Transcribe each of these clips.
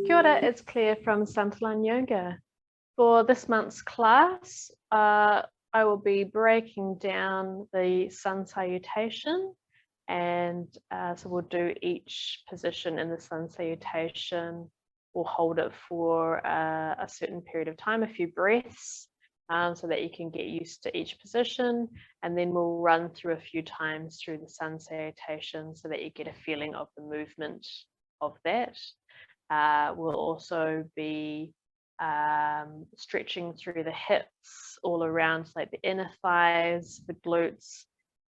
Kia ora, it's Claire from Santulan Yoga. For this month's class, I will be breaking down the sun salutation, and so we'll do each position in the sun salutation. We'll hold it for a certain period of time, a few breaths, so that you can get used to each position, and then we'll run through a few times through the sun salutation so that you get a feeling of the movement of that. We'll also be stretching through the hips all around, like the inner thighs, the glutes,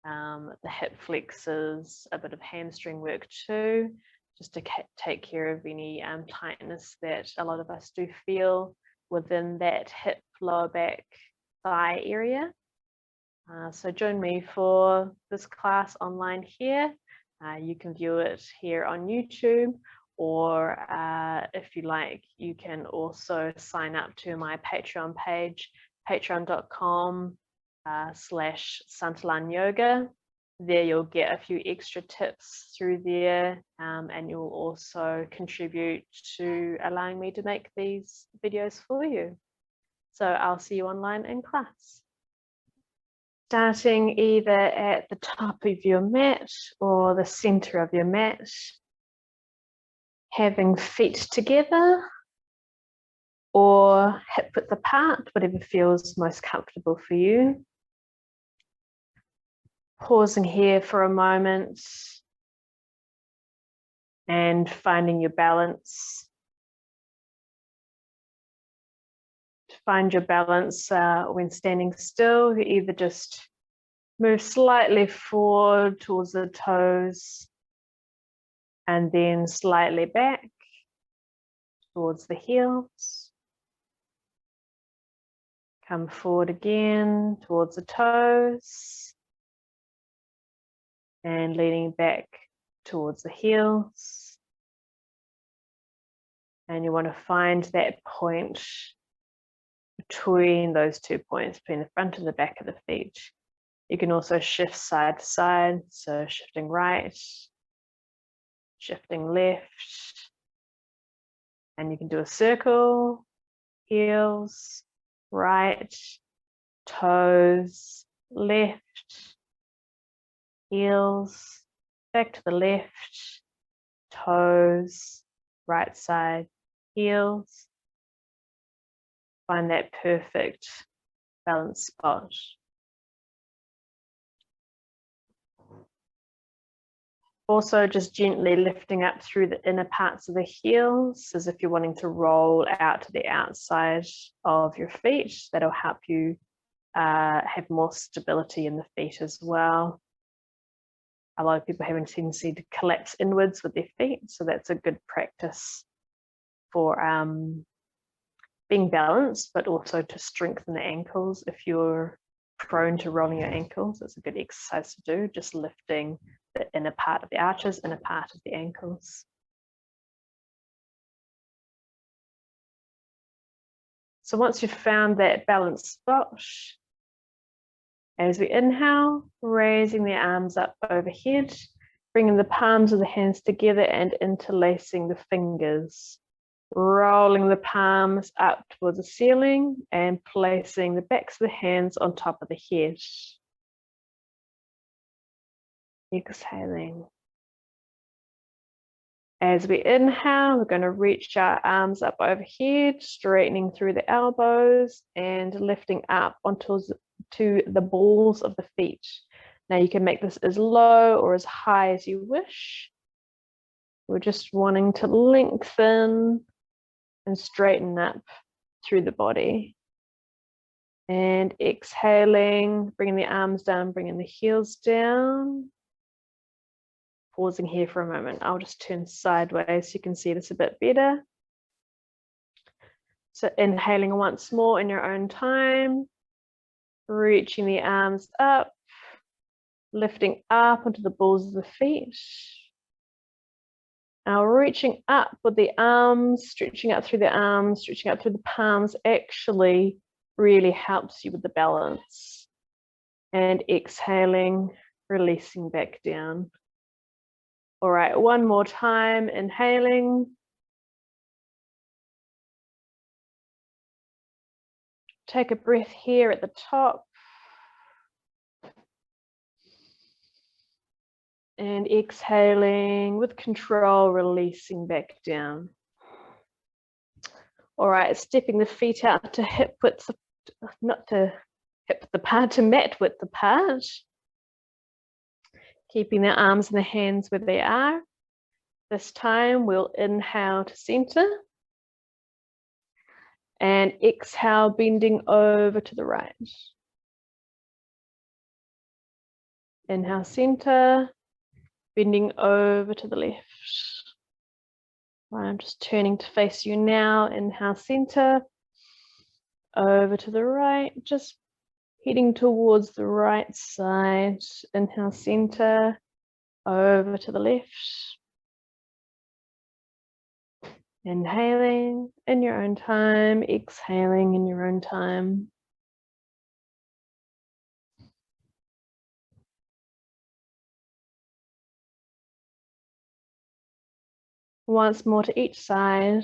the hip flexors, a bit of hamstring work too, just to take care of any tightness that a lot of us do feel within that hip, lower back, thigh area. So join me for this class online here. You can view it here on YouTube, or if you like, you can also sign up to my Patreon page, patreon.com/Santulan Yoga. There you'll get a few extra tips through there, and you'll also contribute to allowing me to make these videos for you. So I'll see you online in class. Starting either at the top of your mat or the center of your mat, having feet together or hip width apart, whatever feels most comfortable for you. Pausing here for a moment and finding your balance. To find your balance when standing still, you either just move slightly forward towards the toes and then slightly back towards the heels. Come forward again towards the toes and leaning back towards the heels. And you want to find that point between those 2 points, between the front and the back of the feet. You can also shift side to side, so shifting right, shifting left, and you can do a circle, heels, right, toes, left, heels, back to the left, toes, right side, heels. Find that perfect balance spot. Also, just gently lifting up through the inner parts of the heels, as if you're wanting to roll out to the outside of your feet. That'll help you have more stability in the feet as well. A lot of people have a tendency to collapse inwards with their feet, so that's a good practice for being balanced, but also to strengthen the ankles. If you're prone to rolling your ankles, it's a good exercise to do, just lifting the inner part of the arches, inner part of the ankles. So once you've found that balanced spot, as we inhale, raising the arms up overhead, bringing the palms of the hands together and interlacing the fingers, rolling the palms up towards the ceiling and placing the backs of the hands on top of the head. Exhaling. As we inhale, we're going to reach our arms up overhead, straightening through the elbows and lifting up onto the balls of the feet. Now you can make this as low or as high as you wish. We're just wanting to lengthen and straighten up through the body. And exhaling, bringing the arms down, bringing the heels down. Pausing here for a moment. I'll just turn sideways so you can see this a bit better. So inhaling once more in your own time, reaching the arms up, lifting up onto the balls of the feet. Now reaching up with the arms, stretching out through the arms, stretching out through the palms actually really helps you with the balance. And exhaling, releasing back down. All right, one more time, inhaling take a breath here at the top. And exhaling with control, releasing back down. All right, stepping the feet out to hip width, not to hip width apart, to mat width apart. Keeping the arms and the hands where they are. This time we'll inhale to center. And exhale, bending over to the right. Inhale, center. Bending over to the left. Right, I'm just turning to face you now. Inhale, center. Over to the right. Just heading towards the right side. Inhale, center. Over to the left. Inhaling in your own time. Exhaling in your own time. Once more to each side.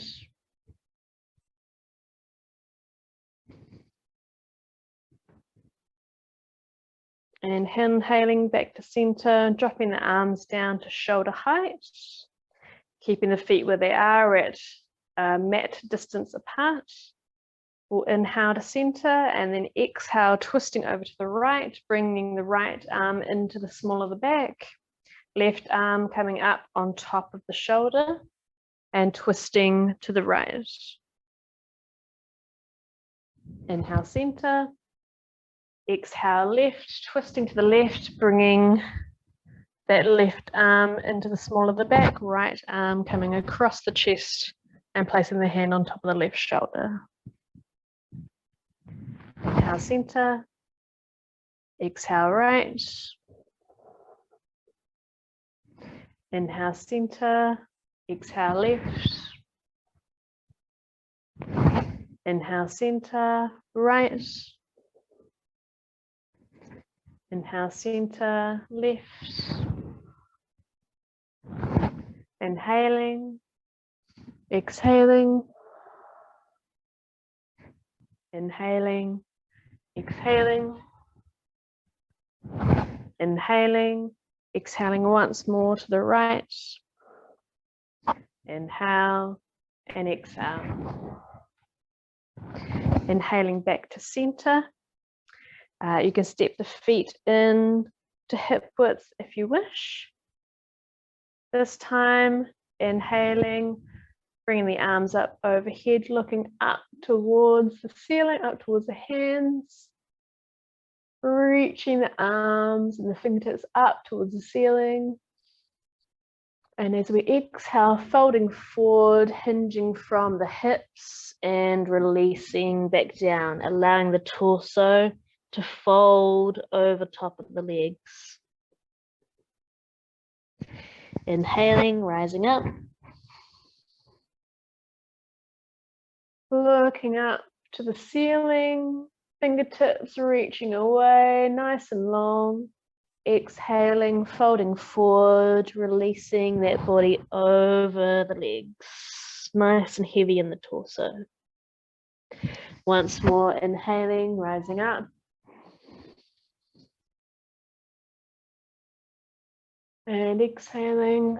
And inhaling back to center, dropping the arms down to shoulder height. Keeping the feet where they are at mat distance apart. We'll inhale to center and then exhale, twisting over to the right, bringing the right arm into the small of the back. Left arm coming up on top of the shoulder. And twisting to the right. Inhale, center. Exhale, left, twisting to the left, bringing that left arm into the small of the back, right arm coming across the chest and placing the hand on top of the left shoulder. Inhale, center. Exhale, right. Inhale, center. Exhale, left. Inhale, center, right. Inhale, center, left. Inhaling. Exhaling. Inhaling. Exhaling. Inhaling. Exhaling once more to the right. Inhale and exhale. Inhaling back to center. You can step the feet in to hip width if you wish. This time, inhaling, bringing the arms up overhead, looking up towards the ceiling, up towards the hands. Reaching the arms and the fingertips up towards the ceiling. And as we exhale, folding forward, hinging from the hips and releasing back down, allowing the torso to fold over top of the legs. Inhaling, rising up. Looking up to the ceiling, fingertips reaching away, nice and long. Exhaling, folding forward, releasing that body over the legs, nice and heavy in the torso. Once more, inhaling, rising up. And exhaling,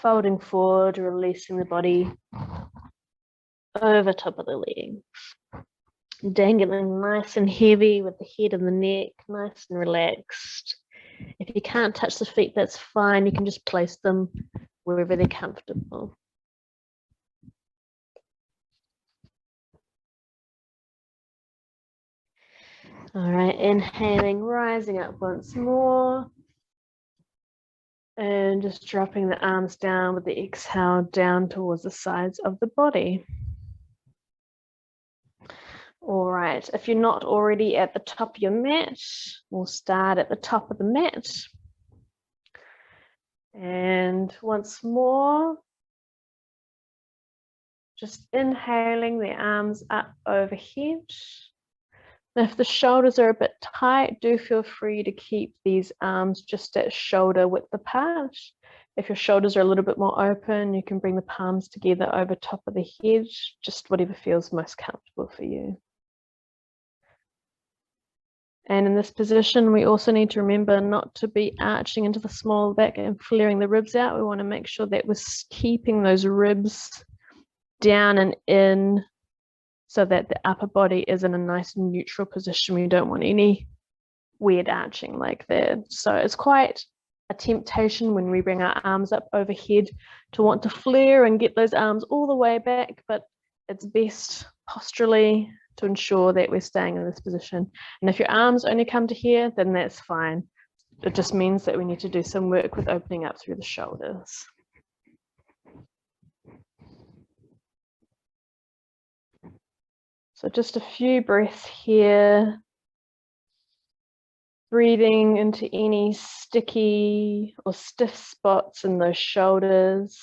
folding forward, releasing the body over top of the legs. Dangling nice and heavy with the head and the neck, nice and relaxed. If you can't touch the feet, that's fine. You can just place them wherever they're comfortable. All right, inhaling, rising up once more. And just dropping the arms down with the exhale down towards the sides of the body. All right, if you're not already at the top of your mat, we'll start at the top of the mat. And once more, just inhaling the arms up overhead. Now, if the shoulders are a bit tight, do feel free to keep these arms just at shoulder width apart. If your shoulders are a little bit more open, you can bring the palms together over top of the head, just whatever feels most comfortable for you. And in this position, we also need to remember not to be arching into the small back and flaring the ribs out. We want to make sure that we're keeping those ribs down and in so that the upper body is in a nice neutral position. We don't want any weird arching like that. So it's quite a temptation when we bring our arms up overhead to want to flare and get those arms all the way back, but it's best posturally to ensure that we're staying in this position. And if your arms only come to here, then that's fine. It just means that we need to do some work with opening up through the shoulders. So just a few breaths here. Breathing into any sticky or stiff spots in those shoulders.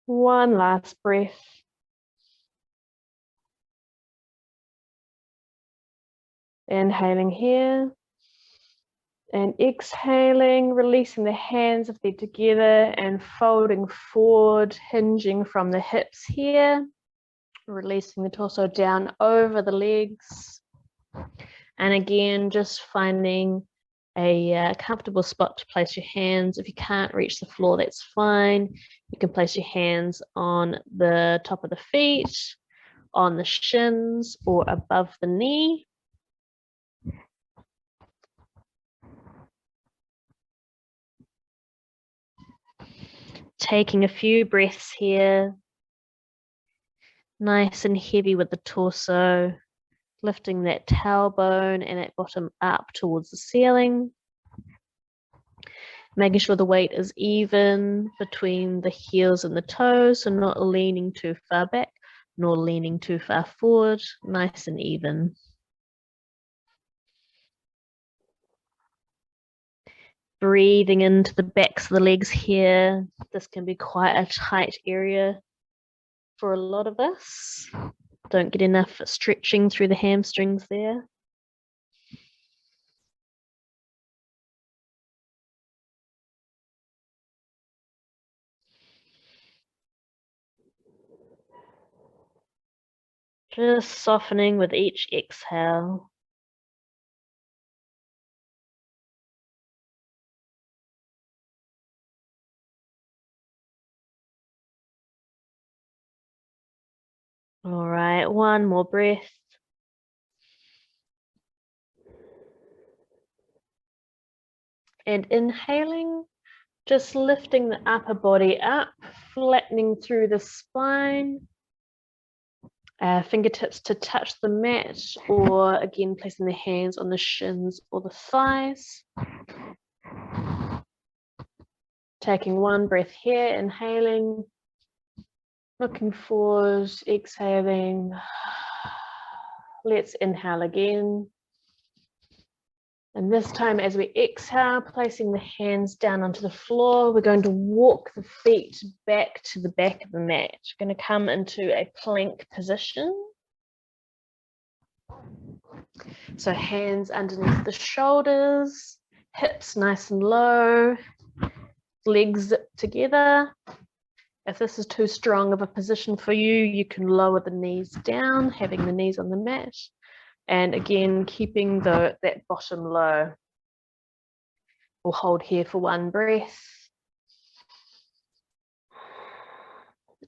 One last breath. Inhaling here. And exhaling, releasing the hands if they're together and folding forward, hinging from the hips here. Releasing the torso down over the legs. And again, just finding a comfortable spot to place your hands. If you can't reach the floor, that's fine. You can place your hands on the top of the feet, on the shins, or above the knee. Taking a few breaths here. Nice and heavy with the torso. Lifting that tailbone and that bottom up towards the ceiling. Making sure the weight is even between the heels and the toes, so not leaning too far back, nor leaning too far forward, nice and even. Breathing into the backs of the legs here. This can be quite a tight area for a lot of us. Don't get enough stretching through the hamstrings there. Just softening with each exhale. All right, one more breath. And inhaling, just lifting the upper body up, flattening through the spine. Fingertips to touch the mat, or again, placing the hands on the shins or the thighs. Taking one breath here, inhaling, looking forward, exhaling. Let's inhale again. And this time as we exhale, placing the hands down onto the floor, we're going to walk the feet back to the back of the mat. We're going to come into a plank position. So hands underneath the shoulders, hips nice and low, legs zip together. If this is too strong of a position for you, you can lower the knees down, having the knees on the mat. And again, keeping that bottom low. We'll hold here for one breath.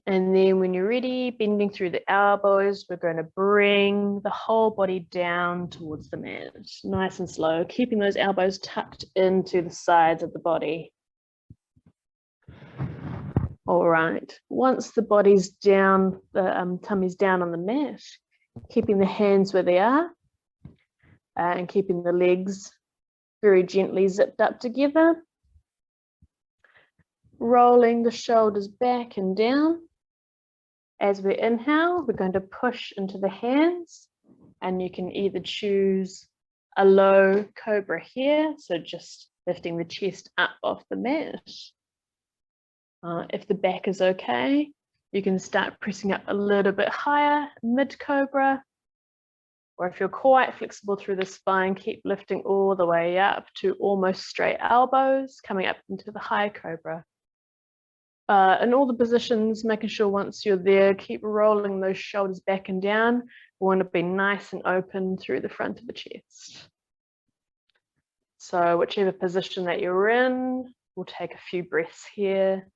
And then when you're ready, bending through the elbows, we're going to bring the whole body down towards the mat. Nice and slow, keeping those elbows tucked into the sides of the body. All right, once the body's down, the tummy's down on the mat, keeping the hands where they are and keeping the legs very gently zipped up together. Rolling the shoulders back and down. As we inhale, we're going to push into the hands, and you can either choose a low cobra here, so just lifting the chest up off the mat. If the back is okay, you can start pressing up a little bit higher, mid cobra, Or if you're quite flexible through the spine, keep lifting all the way up to almost straight elbows, coming up into the high cobra. In all the positions, making sure once you're there, keep rolling those shoulders back and down. We want to be nice and open through the front of the chest. So whichever position that you're in, we'll take a few breaths here.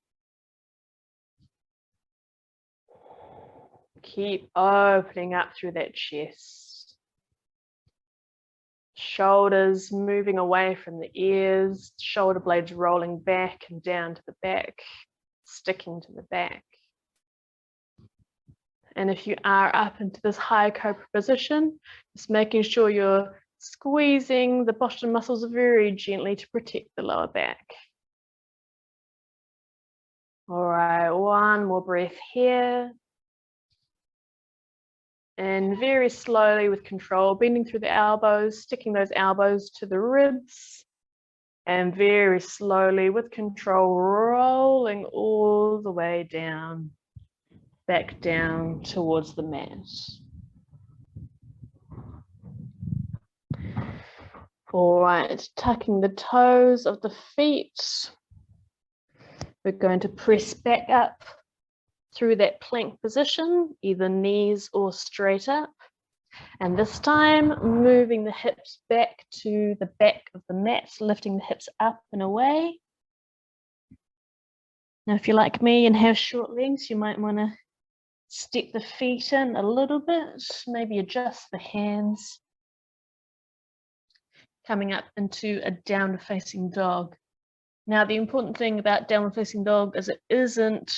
Keep opening up through that chest. Shoulders moving away from the ears, shoulder blades rolling back and down to the back, sticking to the back. And if you are up into this high cobra position, just making sure you're squeezing the bottom muscles very gently to protect the lower back. All right, one more breath here. And very slowly with control, bending through the elbows, sticking those elbows to the ribs. And very slowly with control, rolling all the way down, back down towards the mat. All right, tucking the toes of the feet. We're going to press back up through that plank position, either knees or straight up. And this time, moving the hips back to the back of the mat, lifting the hips up and away. Now, if you're like me and have short legs, you might want to step the feet in a little bit, maybe adjust the hands. Coming up into a downward facing dog. Now, the important thing about downward facing dog is it isn't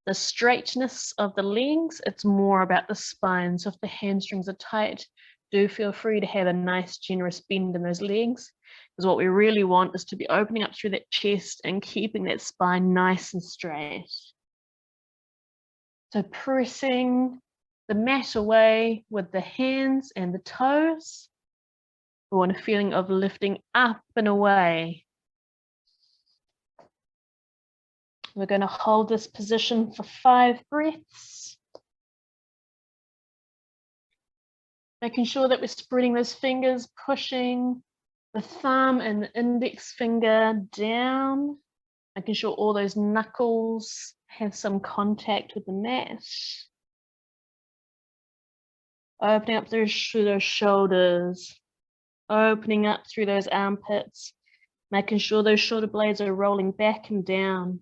the straightness of the legs, it's more about the spine. So if the hamstrings are tight, do feel free to have a nice generous bend in those legs, because what we really want is to be opening up through that chest and keeping that spine nice and straight. So pressing the mat away with the hands and the toes. We want a feeling of lifting up and away. We're going to hold this position for 5 breaths. Making sure that we're spreading those fingers, pushing the thumb and the index finger down. Making sure all those knuckles have some contact with the mat. Opening up through those shoulders. Opening up through those armpits. Making sure those shoulder blades are rolling back and down.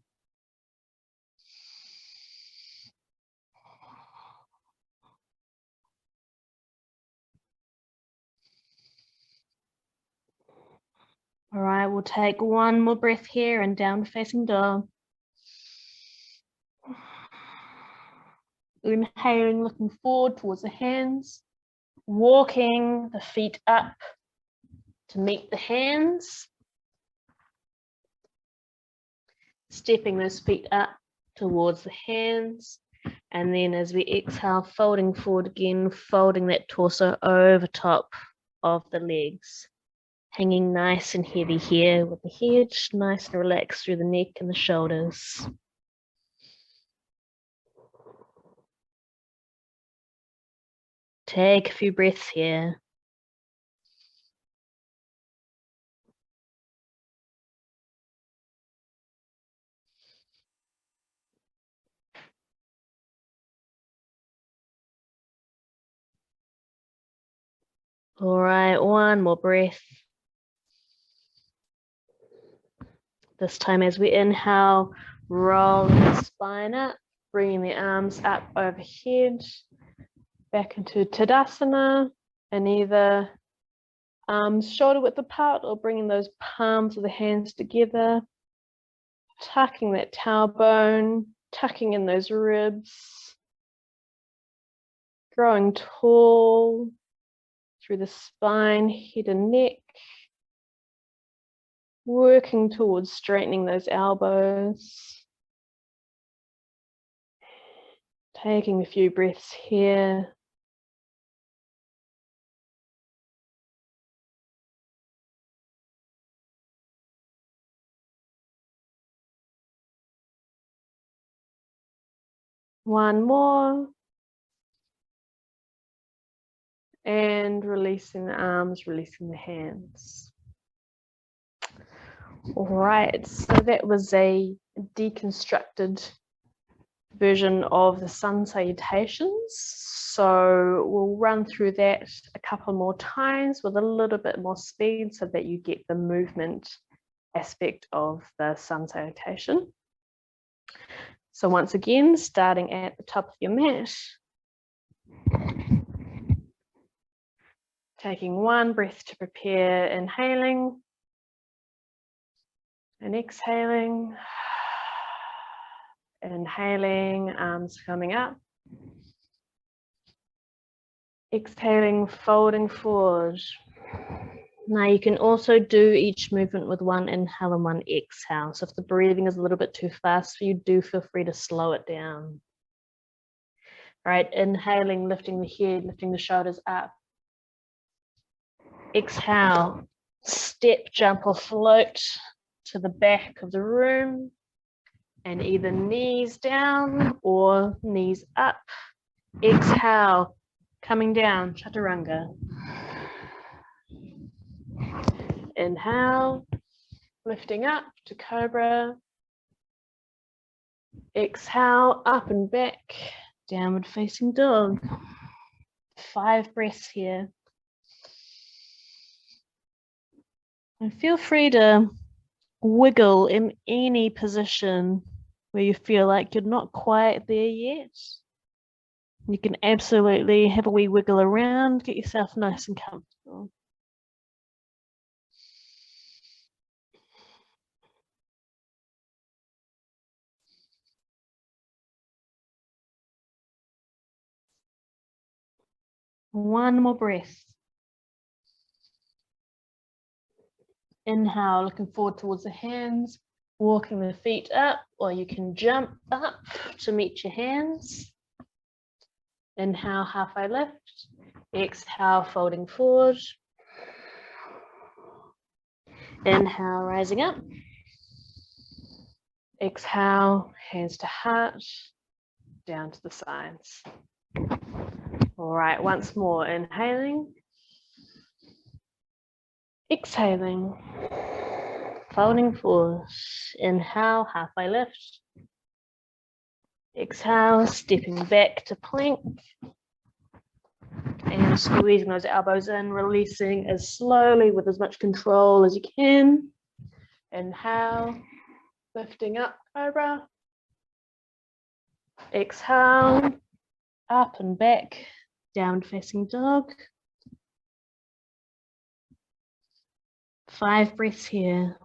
All right, we'll take one more breath here and downward facing dog. Inhaling, looking forward towards the hands, walking the feet up to meet the hands, stepping those feet up towards the hands, and then as we exhale, folding forward again, folding that torso over top of the legs. Hanging nice and heavy here with the head nice and relaxed through the neck and the shoulders. Take a few breaths here. All right, one more breath. This time as we inhale, rolling the spine up, bringing the arms up overhead, back into Tadasana, and either arms shoulder width apart or bringing those palms of the hands together, tucking that tailbone, tucking in those ribs, growing tall through the spine, head and neck, working towards straightening those elbows. Taking a few breaths here. One more. And releasing the arms, releasing the hands. All right, so that was a deconstructed version of the sun salutations. So we'll run through that a couple more times with a little bit more speed so that you get the movement aspect of the sun salutation. So once again, starting at the top of your mat, taking one breath to prepare, inhaling and exhaling. Inhaling, arms coming up. Exhaling, folding forward. Now you can also do each movement with one inhale and one exhale. So if the breathing is a little bit too fast for you, do feel free to slow it down. All right, inhaling, lifting the head, lifting the shoulders up. Exhale, step, jump or float to the back of the room and either knees down or knees up. Exhale, coming down, chaturanga. Inhale, lifting up to cobra. Exhale, up and back, downward facing dog. 5 breaths here. And feel free to wiggle in any position where you feel like you're not quite there yet. You can absolutely have a wee wiggle around, get yourself nice and comfortable. One more breath. Inhale, looking forward towards the hands, walking the feet up, or you can jump up to meet your hands. Inhale, halfway lift. Exhale, folding forward. Inhale, rising up. Exhale, hands to heart, down to the sides. All right, once more, inhaling. Exhaling, folding forward. Inhale, halfway lift. Exhale, stepping back to plank. And squeezing those elbows in, releasing as slowly with as much control as you can. Inhale, lifting up, cobra. Exhale, up and back, downward facing dog. 5 breaths here.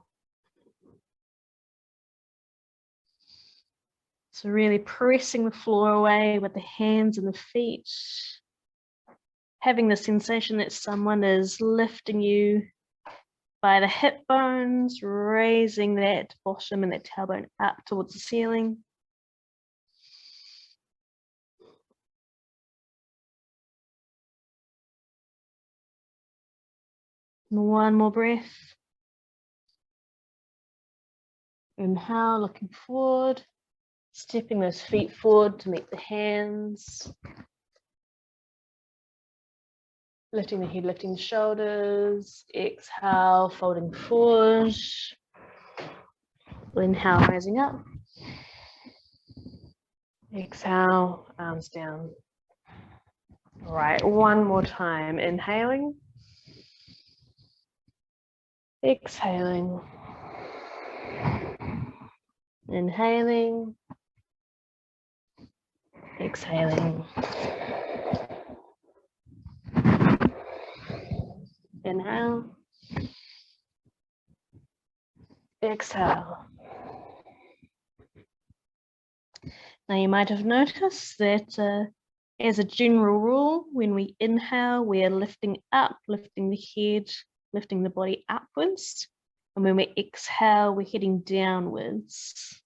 So really pressing the floor away with the hands and the feet. Having the sensation that someone is lifting you by the hip bones, raising that bottom and that tailbone up towards the ceiling. One more breath. Inhale, looking forward, stepping those feet forward to meet the hands. Lifting the head, lifting the shoulders. Exhale, folding forward. Inhale, rising up. Exhale, arms down. All right, one more time. Inhaling. Exhaling. Inhaling. Exhaling. Inhale. Exhale. Now you might have noticed that as a general rule, when we inhale, we are lifting up, lifting the head, lifting the body upwards. And when we exhale, we're heading downwards.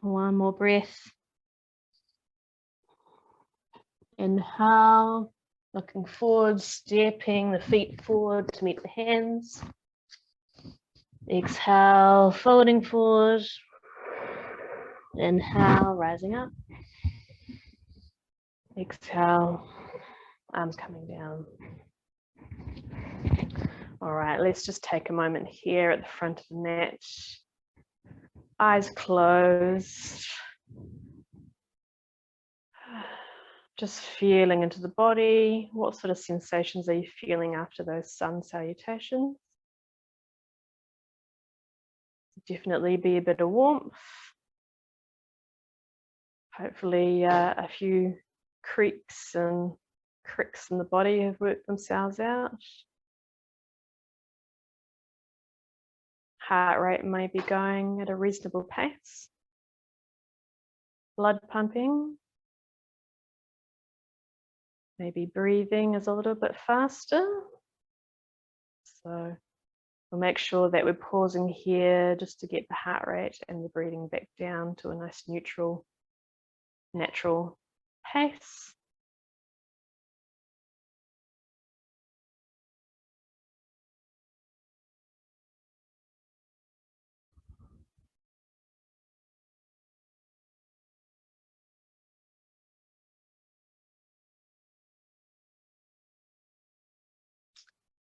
One more breath. Inhale, Looking forward, stepping the feet forward to meet the hands. Exhale, folding forward. Inhale, rising up. Exhale, arms coming down. All right, let's just take a moment here at the front of the mat. Eyes closed. Just feeling into the body. What sort of sensations are you feeling after those sun salutations? Definitely be a bit of warmth. Hopefully a few creaks and cricks in the body have worked themselves out. Heart rate may be going at a reasonable pace. Blood pumping. Maybe breathing is a little bit faster. So we'll make sure that we're pausing here just to get the heart rate and the breathing back down to a nice neutral, natural pace.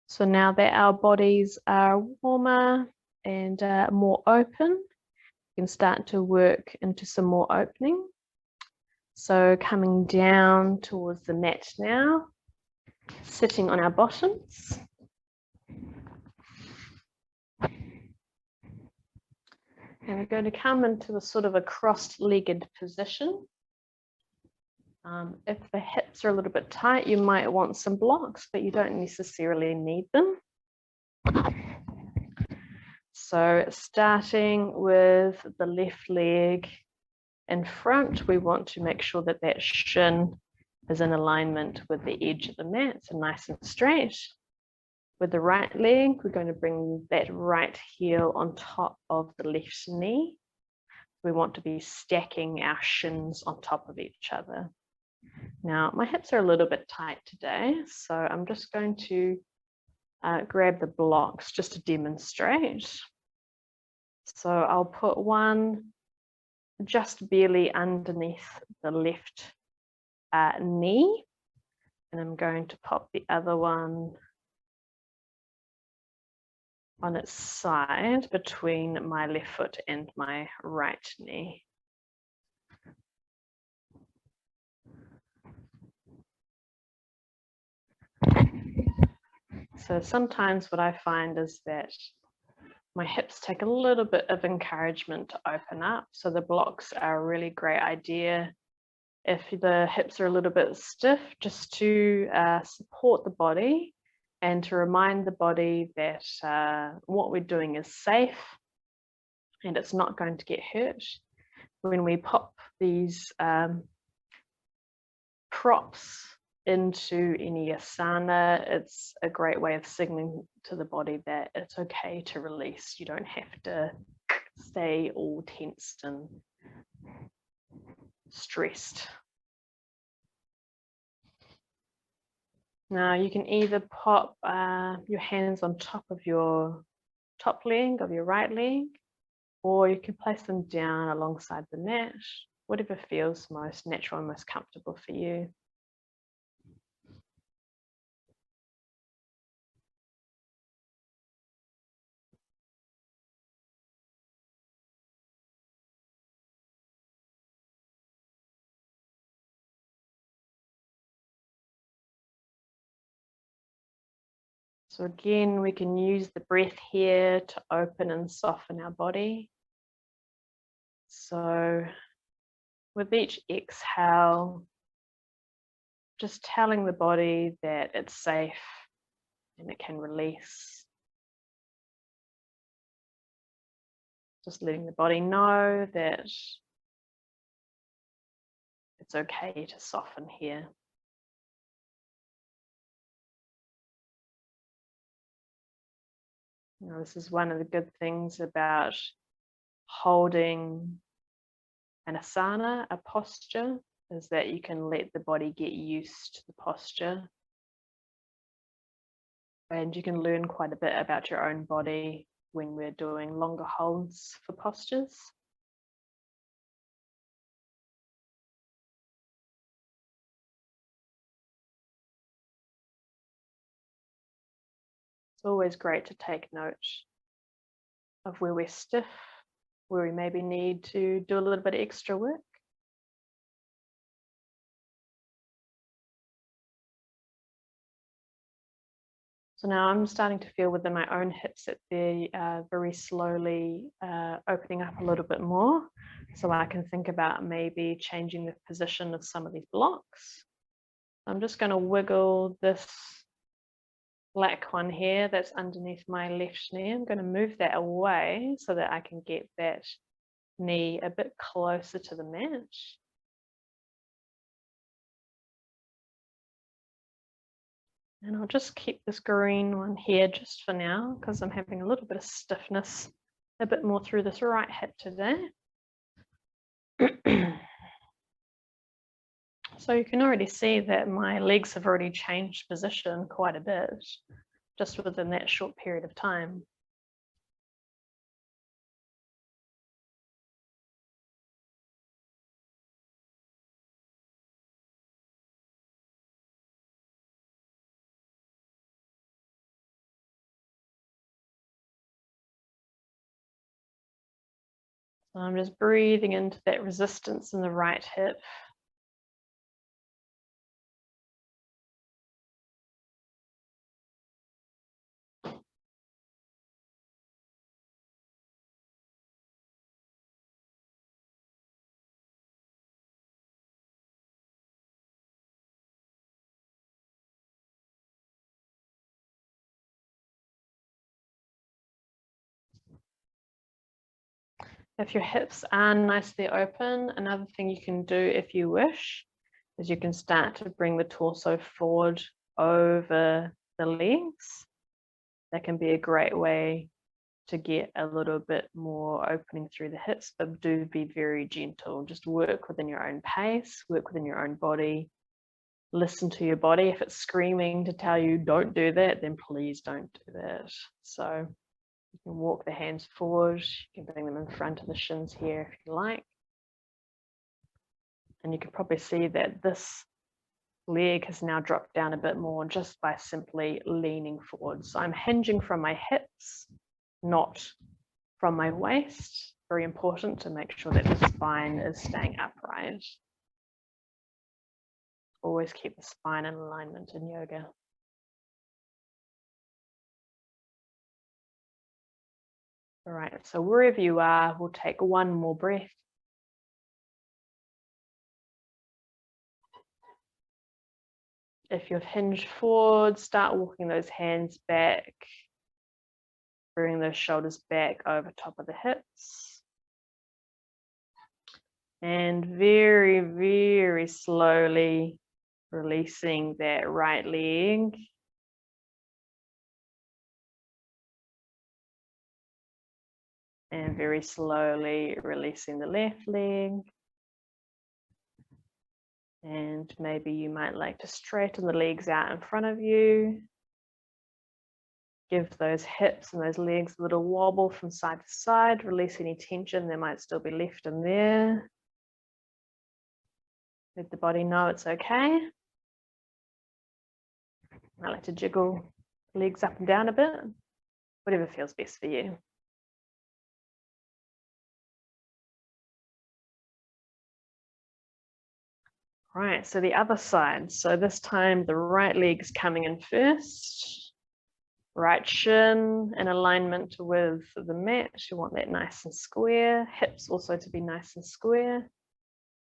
So now that our bodies are warmer and more open, we can start to work into some more opening. So coming down towards the mat now, sitting on our bottoms. And we're going to come into a sort of a cross-legged position. If the hips are a little bit tight, you might want some blocks, but you don't necessarily need them. So starting with the left leg in front, we want to make sure that that shin is in alignment with the edge of the mat, so nice and straight. With the right leg, we're going to bring that right heel on top of the left knee. We want to be stacking our shins on top of each other. Now, my hips are a little bit tight today, so I'm just going to grab the blocks just to demonstrate. So I'll put one just barely underneath the left knee, and I'm going to pop the other one on its side between my left foot and my right knee. So sometimes what I find is that my hips take a little bit of encouragement to open up. So the blocks are a really great idea. If the hips are a little bit stiff, just to support the body and to remind the body that what we're doing is safe and it's not going to get hurt. When we pop these props into any asana, it's a great way of signaling to the body that it's okay to release. You don't have to stay all tensed and stressed. Now you can either pop your hands on top of your top leg of your right leg, or you can place them down alongside the mat, whatever feels most natural and most comfortable for you. So again, we can use the breath here to open and soften our body. So with each exhale, just telling the body that it's safe and it can release. Just letting the body know that it's okay to soften here. Now, this is one of the good things about holding an asana, a posture, is that you can let the body get used to the posture. And you can learn quite a bit about your own body when we're doing longer holds for postures. It's always great to take note of where we're stiff, where we maybe need to do a little bit of extra work. So now I'm starting to feel within my own hips that they're very slowly opening up a little bit more. So I can think about maybe changing the position of some of these blocks. I'm just going to wiggle this black one here that's underneath my left knee. I'm going to move that away so that I can get that knee a bit closer to the mat. And I'll just keep this green one here just for now because I'm having a little bit of stiffness, a bit more through this right hip today. So you can already see that my legs have already changed position quite a bit just within that short period of time. So I'm just breathing into that resistance in the right hip. If your hips are nicely open, another thing you can do if you wish is you can start to bring the torso forward over the legs. That can be a great way to get a little bit more opening through the hips, but do be very gentle. Just work within your own pace, work within your own body. Listen to your body. If it's screaming to tell you don't do that, then please don't do that. So you can walk the hands forward, you can bring them in front of the shins here if you like. And you can probably see that this leg has now dropped down a bit more just by simply leaning forward. So I'm hinging from my hips, not from my waist. Very important to make sure that the spine is staying upright. Always keep the spine in alignment in yoga. All right, so wherever you are, we'll take one more breath. If you've hinged forward, start walking those hands back, bring those shoulders back over top of the hips. And very, very slowly releasing that right leg. And very slowly releasing the left leg. And maybe you might like to straighten the legs out in front of you. Give those hips and those legs a little wobble from side to side. Release any tension that might still be left in there. Let the body know it's okay. I like to jiggle legs up and down a bit, whatever feels best for you. Right, so the other side. So this time the right leg's coming in first. Right shin in alignment with the mat. You want that nice and square. Hips also to be nice and square.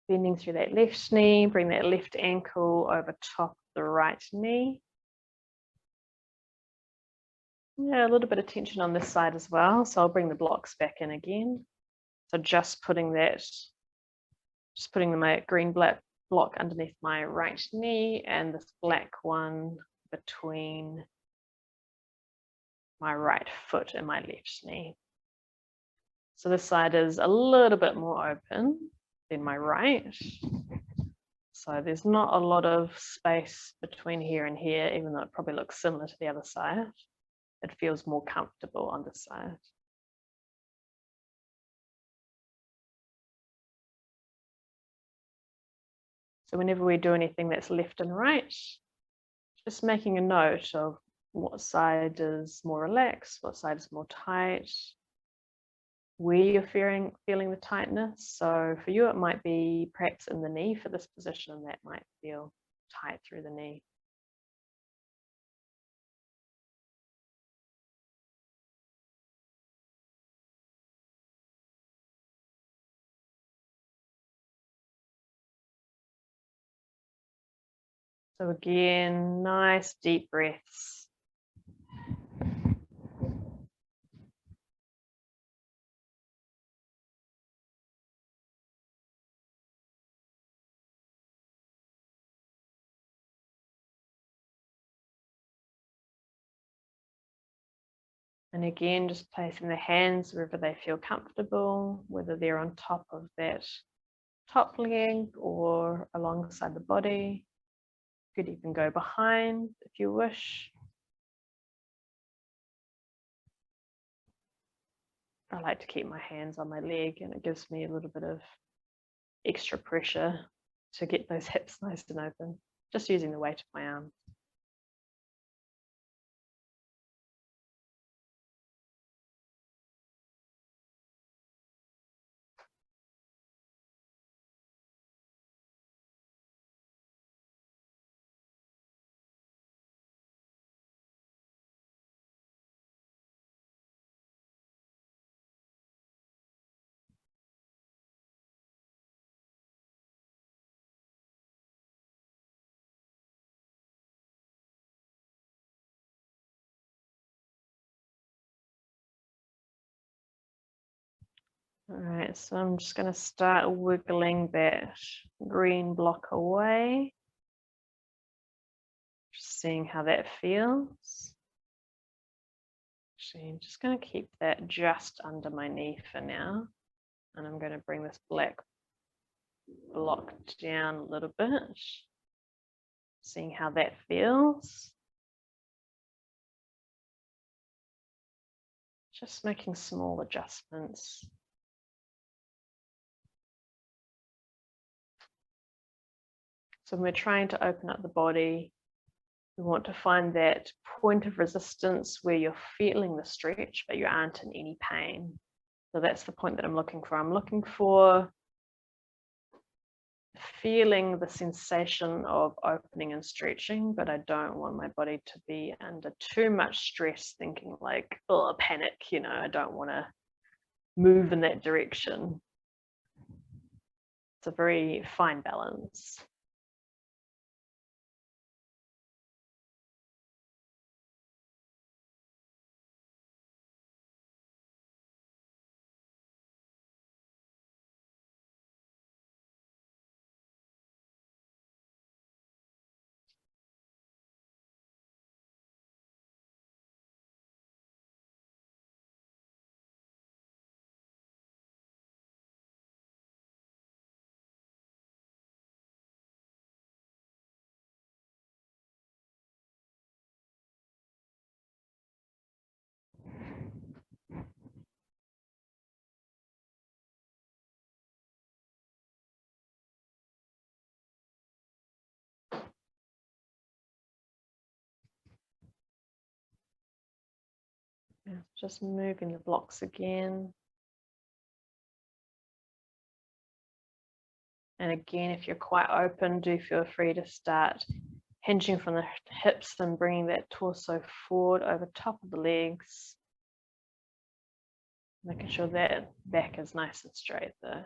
Bending through that left knee, bring that left ankle over top of the right knee. Yeah, a little bit of tension on this side as well. So I'll bring the blocks back in again. So just putting my green black block underneath my right knee and this black one between my right foot and my left knee. So this side is a little bit more open than my right. So there's not a lot of space between here and here, even though it probably looks similar to the other side. It feels more comfortable on this side. So whenever we do anything that's left and right, just making a note of what side is more relaxed, what side is more tight, where you're feeling the tightness. So for you, it might be perhaps in the knee for this position, that might feel tight through the knee. So again, nice deep breaths. And again, just placing the hands wherever they feel comfortable, whether they're on top of that top leg or alongside the body. You could even go behind if you wish. I like to keep my hands on my leg, and it gives me a little bit of extra pressure to get those hips nice and open, just using the weight of my arms. All right, so I'm just going to start wiggling that green block away. Just seeing how that feels. Actually, I'm just going to keep that just under my knee for now. And I'm going to bring this black block down a little bit. Seeing how that feels. Just making small adjustments. So when we're trying to open up the body, we want to find that point of resistance where you're feeling the stretch, but you aren't in any pain. So that's the point that I'm looking for. I'm looking for feeling the sensation of opening and stretching, but I don't want my body to be under too much stress, thinking like, oh, panic, I don't want to move in that direction. It's a very fine balance. Yeah, just moving the blocks again. And again, if you're quite open, do feel free to start hinging from the hips and bringing that torso forward over top of the legs. Making sure that back is nice and straight though.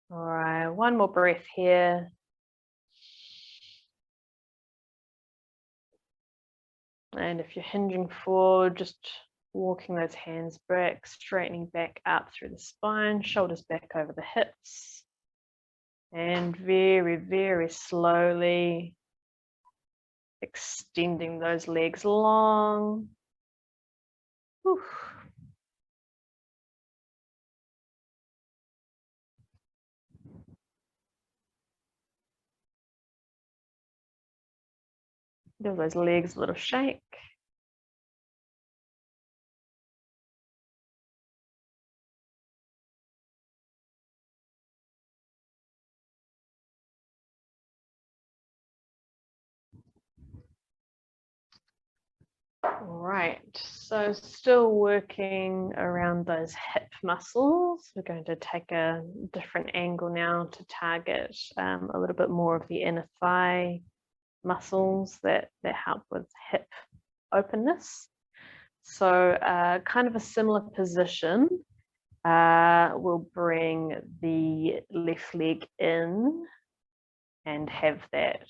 All right, one more breath here. And if you're hinging forward, just walking those hands back, straightening back up through the spine, shoulders back over the hips. And very, very slowly extending those legs long. Whew. Give those legs a little shake. All right, so still working around those hip muscles. We're going to take a different angle now to target a little bit more of the inner thigh muscles that help with hip openness. So kind of a similar position. We'll bring the left leg in and have that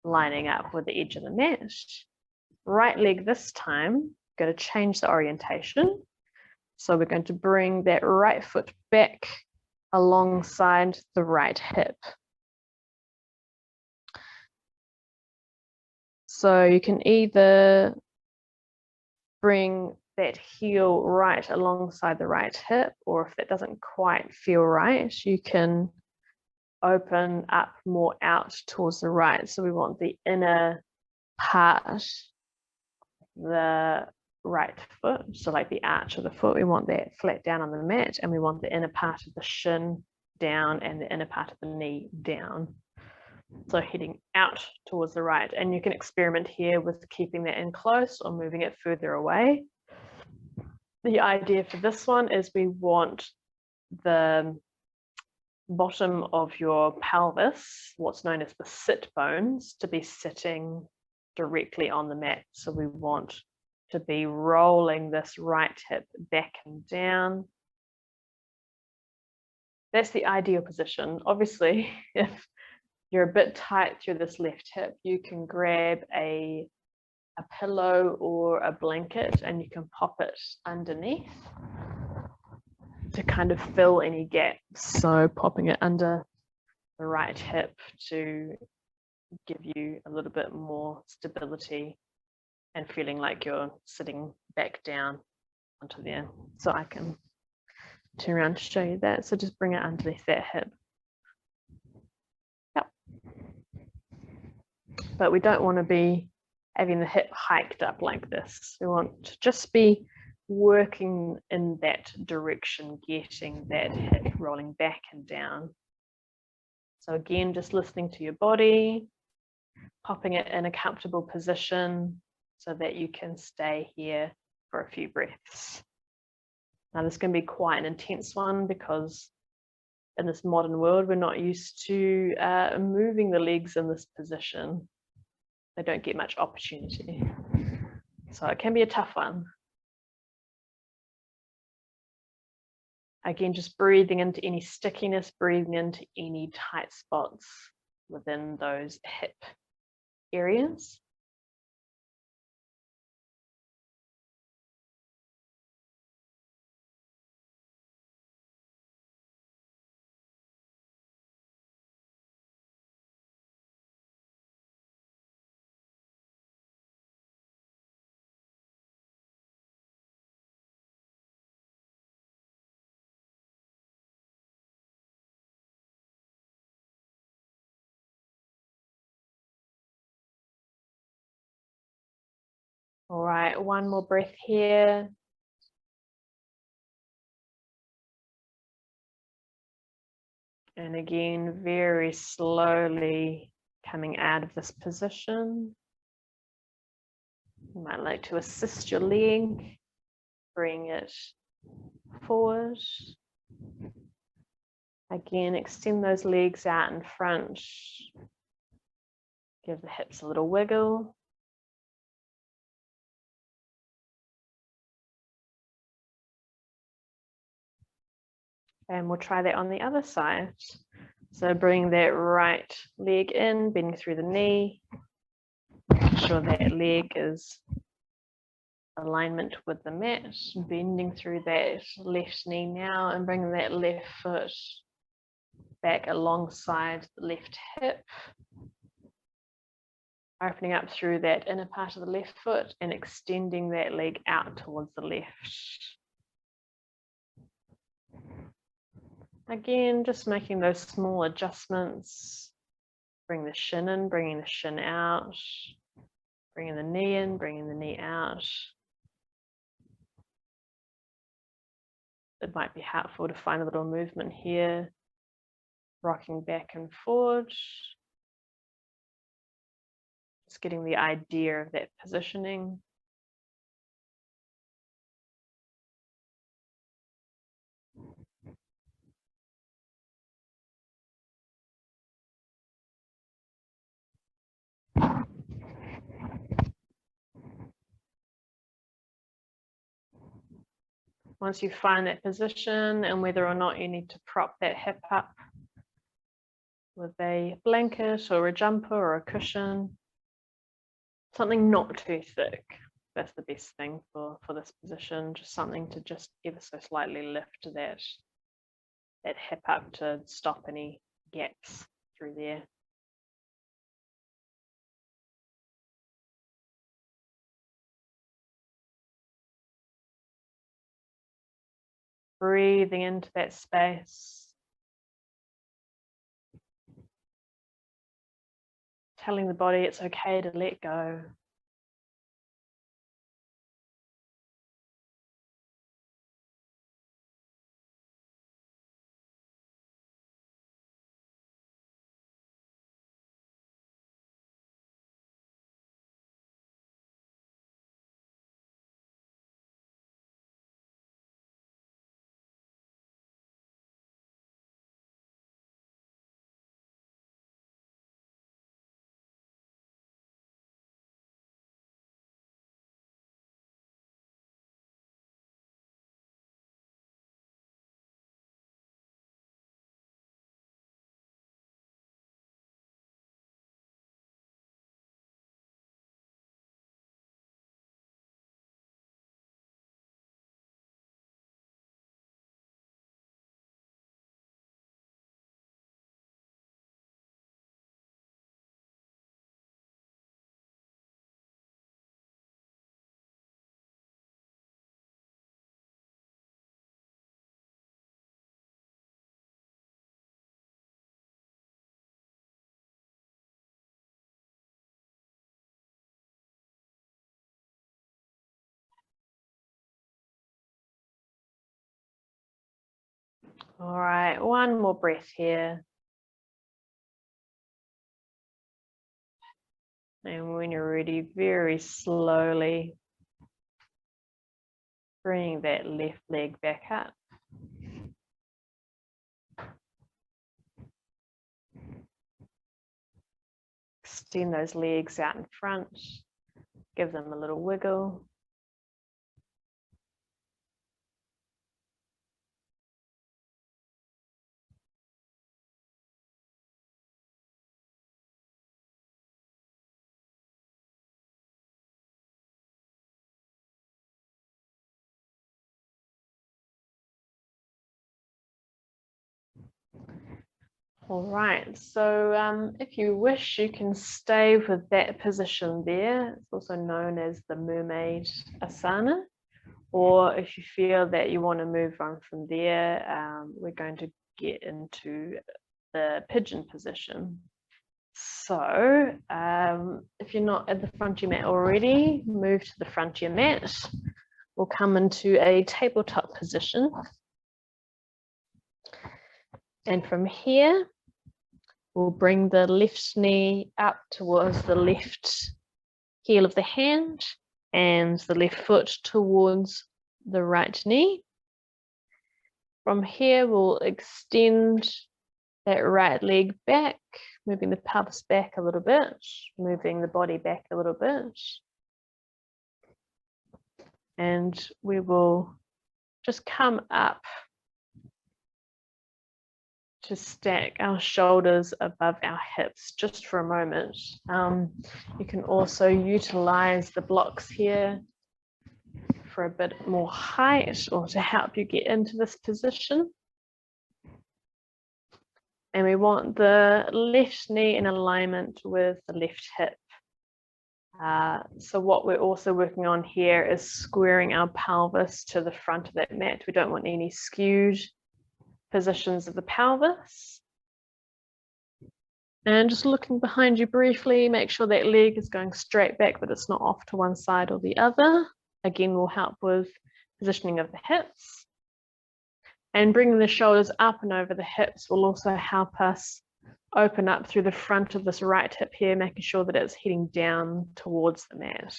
lining up with the edge of the mat. Right leg this time, going to change the orientation. So we're going to bring that right foot back alongside the right hip. So you can either bring that heel right alongside the right hip, or if that doesn't quite feel right, you can open up more out towards the right. So we want the inner part, the right foot, so like the arch of the foot, we want that flat down on the mat, and we want the inner part of the shin down and the inner part of the knee down. So heading out towards the right, and you can experiment here with keeping that in close or moving it further away. The idea for this one is we want the bottom of your pelvis, what's known as the sit bones, to be sitting directly on the mat. So we want to be rolling this right hip back and down. That's the ideal position. Obviously, if you're a bit tight through this left hip, you can grab a pillow or a blanket and you can pop it underneath to kind of fill any gaps. So popping it under the right hip to give you a little bit more stability and feeling like you're sitting back down onto there. So I can turn around to show you that. So just bring it underneath that hip. Yep. But we don't want to be having the hip hiked up like this. We want to just be working in that direction, getting that hip rolling back and down. So again, just listening to your body, popping it in a comfortable position so that you can stay here for a few breaths. Now this can be quite an intense one because in this modern world, we're not used to moving the legs in this position. They don't get much opportunity. So it can be a tough one. Again, just breathing into any stickiness, breathing into any tight spots within those hip areas. All right, one more breath here. And again, very slowly coming out of this position. You might like to assist your leg, bring it forward. Again, extend those legs out in front. Give the hips a little wiggle. And we'll try that on the other side. So bring that right leg in, bending through the knee. Make sure that leg is alignment with the mat, bending through that left knee now and bringing that left foot back alongside the left hip, opening up through that inner part of the left foot and extending that leg out towards the left. Again, just making those small adjustments. Bring the shin in, bringing the shin out, bringing the knee in, bringing the knee out. It might be helpful to find a little movement here, rocking back and forward. Just getting the idea of that positioning. Once you find that position and whether or not you need to prop that hip up with a blanket or a jumper or a cushion, something not too thick. That's the best thing for this position, just something to just ever so slightly lift that hip up to stop any gaps through there. Breathing into that space. Telling the body it's okay to let go. All right, one more breath here. And when you're ready, very slowly bring that left leg back up. Extend those legs out in front. Give them a little wiggle. All right, so if you wish, you can stay with that position there. It's also known as the mermaid asana. Or if you feel that you want to move on from there, we're going to get into the pigeon position. So if you're not at the front of your mat already, move to the front of your mat. We'll come into a tabletop position. And from here, we'll bring the left knee up towards the left heel of the hand and the left foot towards the right knee. From here, we'll extend that right leg back, moving the pelvis back a little bit, moving the body back a little bit. And we will just come up to stack our shoulders above our hips just for a moment. You can also utilize the blocks here for a bit more height or to help you get into this position. And we want the left knee in alignment with the left hip. So what we're also working on here is squaring our pelvis to the front of that mat. We don't want any skewed positions of the pelvis. And just looking behind you briefly, make sure that leg is going straight back, but it's not off to one side or the other. Again, will help with positioning of the hips. And bringing the shoulders up and over the hips will also help us open up through the front of this right hip here, making sure that it's heading down towards the mat.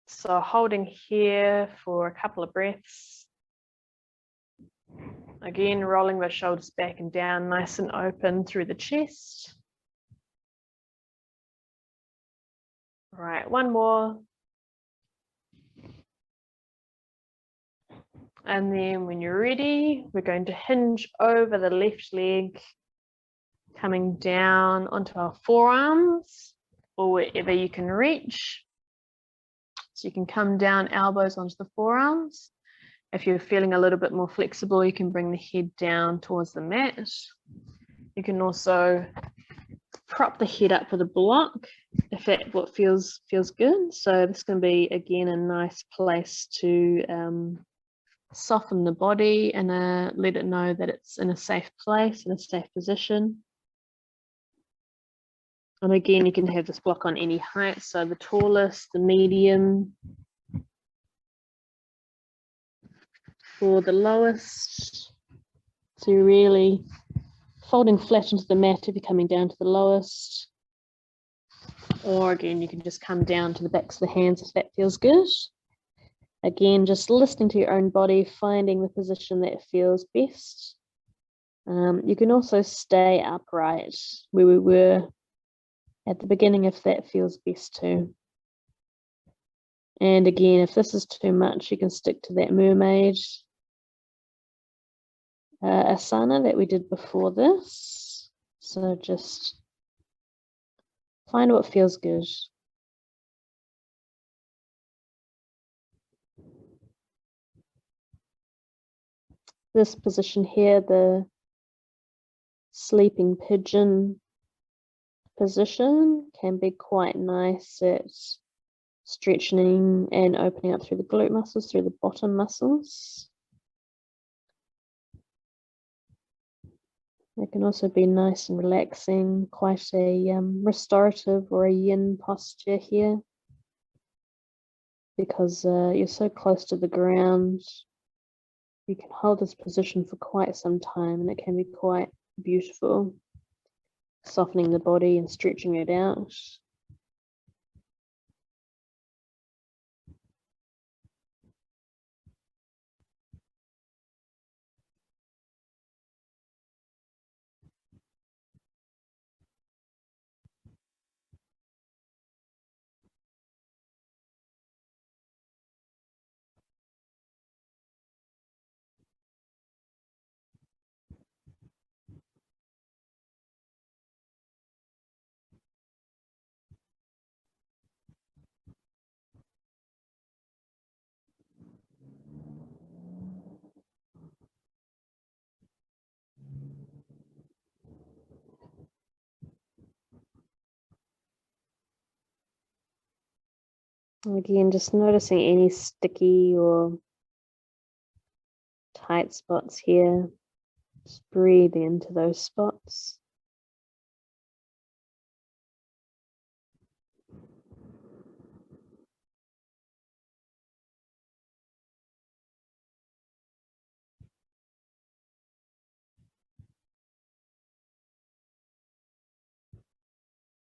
So holding here for a couple of breaths. Again, rolling the shoulders back and down, nice and open through the chest. All right, one more. And then when you're ready, we're going to hinge over the left leg, coming down onto our forearms or wherever you can reach. So you can come down elbows onto the forearms. If you're feeling a little bit more flexible, you can bring the head down towards the mat. You can also prop the head up with a block if that what feels good. So this is going to be, again, a nice place to soften the body and let it know that it's in a safe place, in a safe position. And again, you can have this block on any height, so the tallest, the medium, or the lowest. So you're really folding flat into the mat if you're coming down to the lowest. Or again, you can just come down to the backs of the hands if that feels good. Again, just listening to your own body, finding the position that feels best. You can also stay upright where we were at the beginning if that feels best too. And again, if this is too much, you can stick to that mermaid asana that we did before this. So just find what feels good. This position here, the sleeping pigeon position, can be quite nice at stretching and opening up through the glute muscles, through the bottom muscles. It can also be nice and relaxing, quite a restorative or a yin posture here, because you're so close to the ground. You can hold this position for quite some time and it can be quite beautiful, softening the body and stretching it out. Again, just noticing any sticky or tight spots here. Just breathing into those spots.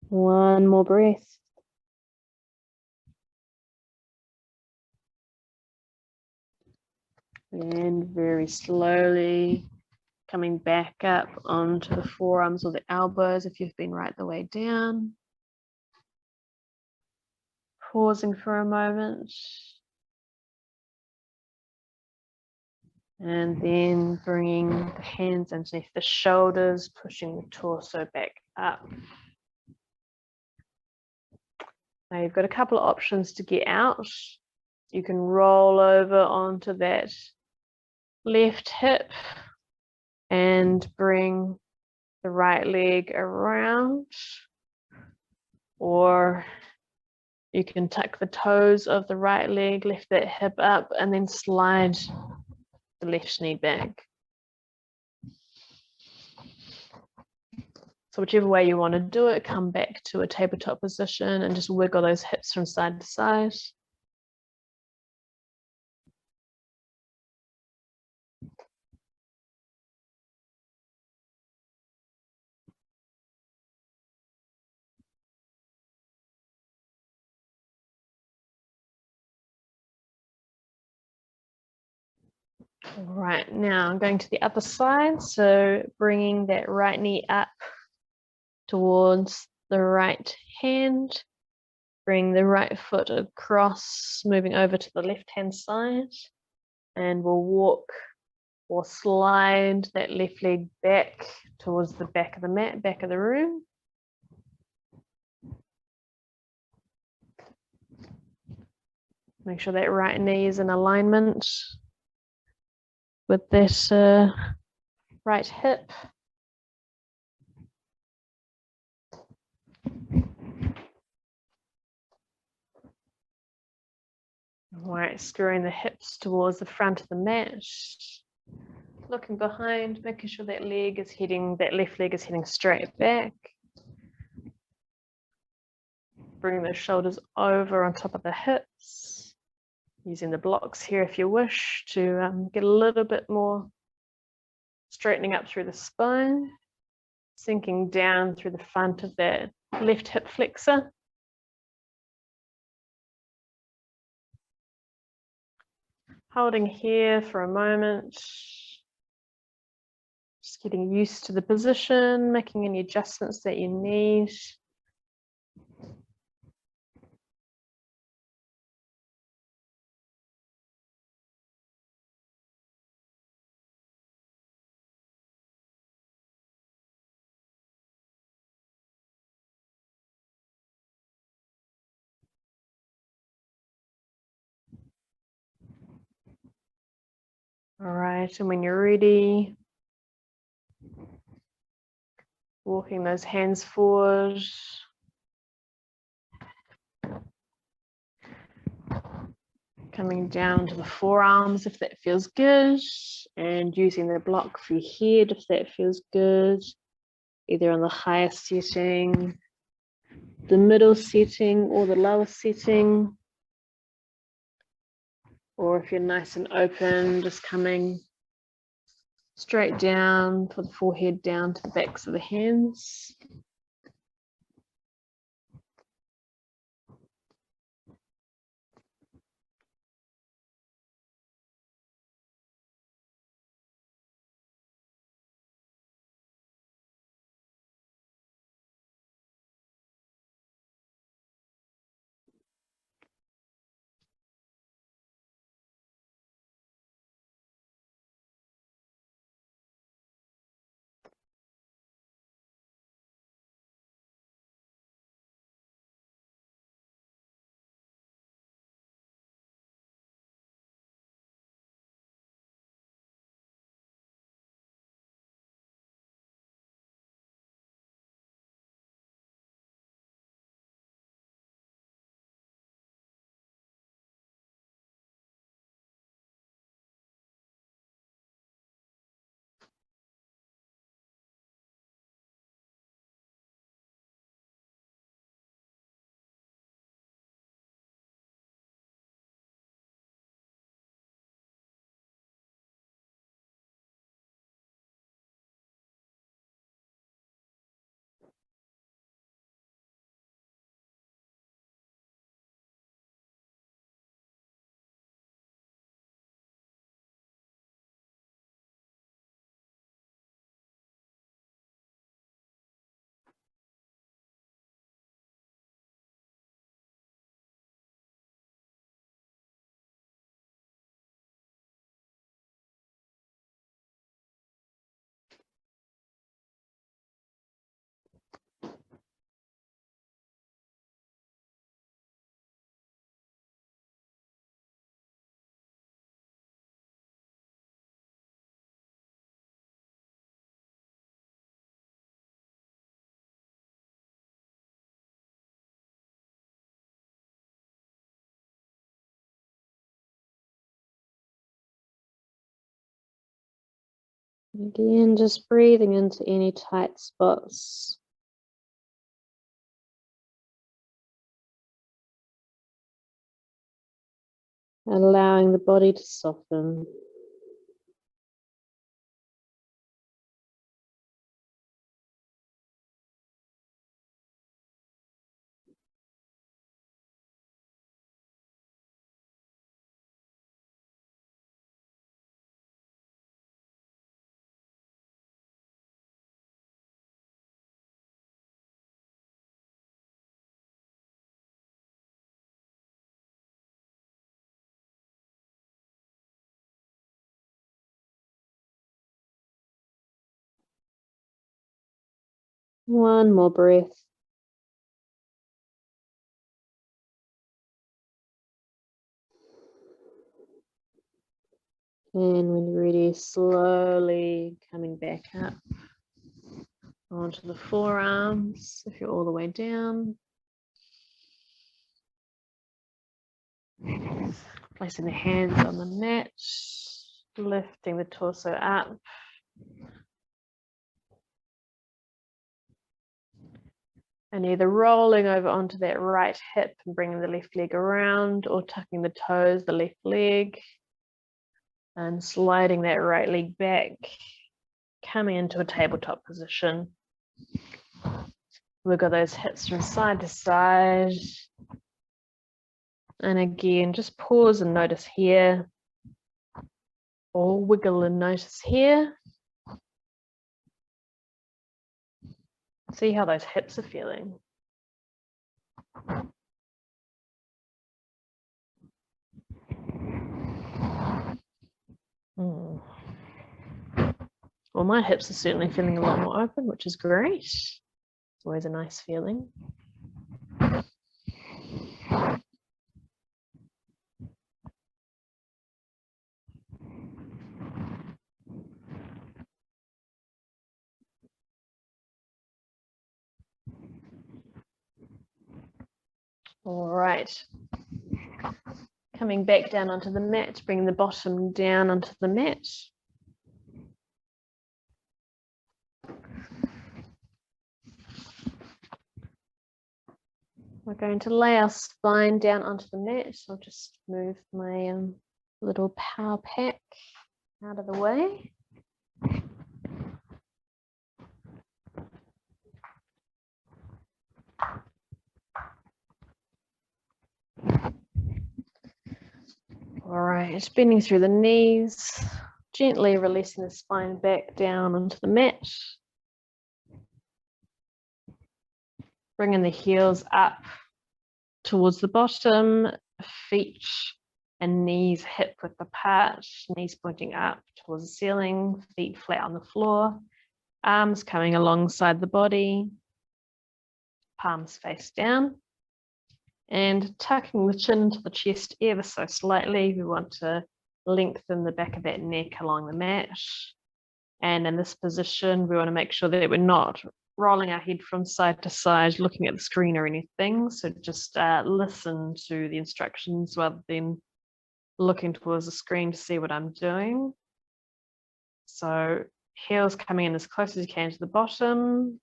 One more breath. And very slowly coming back up onto the forearms or the elbows if you've been right the way down. Pausing for a moment. And then bringing the hands underneath the shoulders, pushing the torso back up. Now you've got a couple of options to get out. You can roll over onto that left hip and bring the right leg around, or you can tuck the toes of the right leg, lift that hip up, and then slide the left knee back. So whichever way you want to do it, come back to a tabletop position and just wiggle those hips from side to side. All right, now I'm going to the other side. So bringing that right knee up towards the right hand, bring the right foot across, moving over to the left hand side, and we'll walk or slide that left leg back towards the back of the mat, back of the room. Make sure that right knee is in alignment with that right hip. All right, screwing the hips towards the front of the mat. Looking behind, making sure that leg is heading, that left leg is heading straight back. Bringing those shoulders over on top of the hips. Using the blocks here if you wish to get a little bit more straightening up through the spine. Sinking down through the front of that left hip flexor. Holding here for a moment. Just getting used to the position, making any adjustments that you need. All right, and when you're ready, walking those hands forward. Coming down to the forearms if that feels good, and using the block for your head if that feels good, either on the higher setting, the middle setting, or the lower setting. Or if you're nice and open, just coming straight down for the forehead down to the backs of the hands. Again, just breathing into any tight spots. Allowing the body to soften. One more breath. And when you're ready, slowly coming back up onto the forearms, if you're all the way down. Placing the hands on the mat, lifting the torso up. And either rolling over onto that right hip and bringing the left leg around, or tucking the toes, the left leg, and sliding that right leg back, coming into a tabletop position. Wiggle those hips from side to side. And again, just pause and notice here, or wiggle and notice here. See how those hips are feeling. Well, my hips are certainly feeling a lot more open, which is great. It's always a nice feeling. All right. Coming back down onto the mat, bringing the bottom down onto the mat. We're going to lay our spine down onto the mat. I'll just move my little power pack out of the way. All right, bending through the knees, gently releasing the spine back down onto the mat. Bringing the heels up towards the bottom, feet and knees hip width apart, knees pointing up towards the ceiling, feet flat on the floor, arms coming alongside the body, palms face down. And tucking the chin into the chest ever so slightly. We want to lengthen the back of that neck along the mat. And in this position, we want to make sure that we're not rolling our head from side to side, looking at the screen or anything. So just listen to the instructions rather than looking towards the screen to see what I'm doing. So heels coming in as close as you can to the bottom,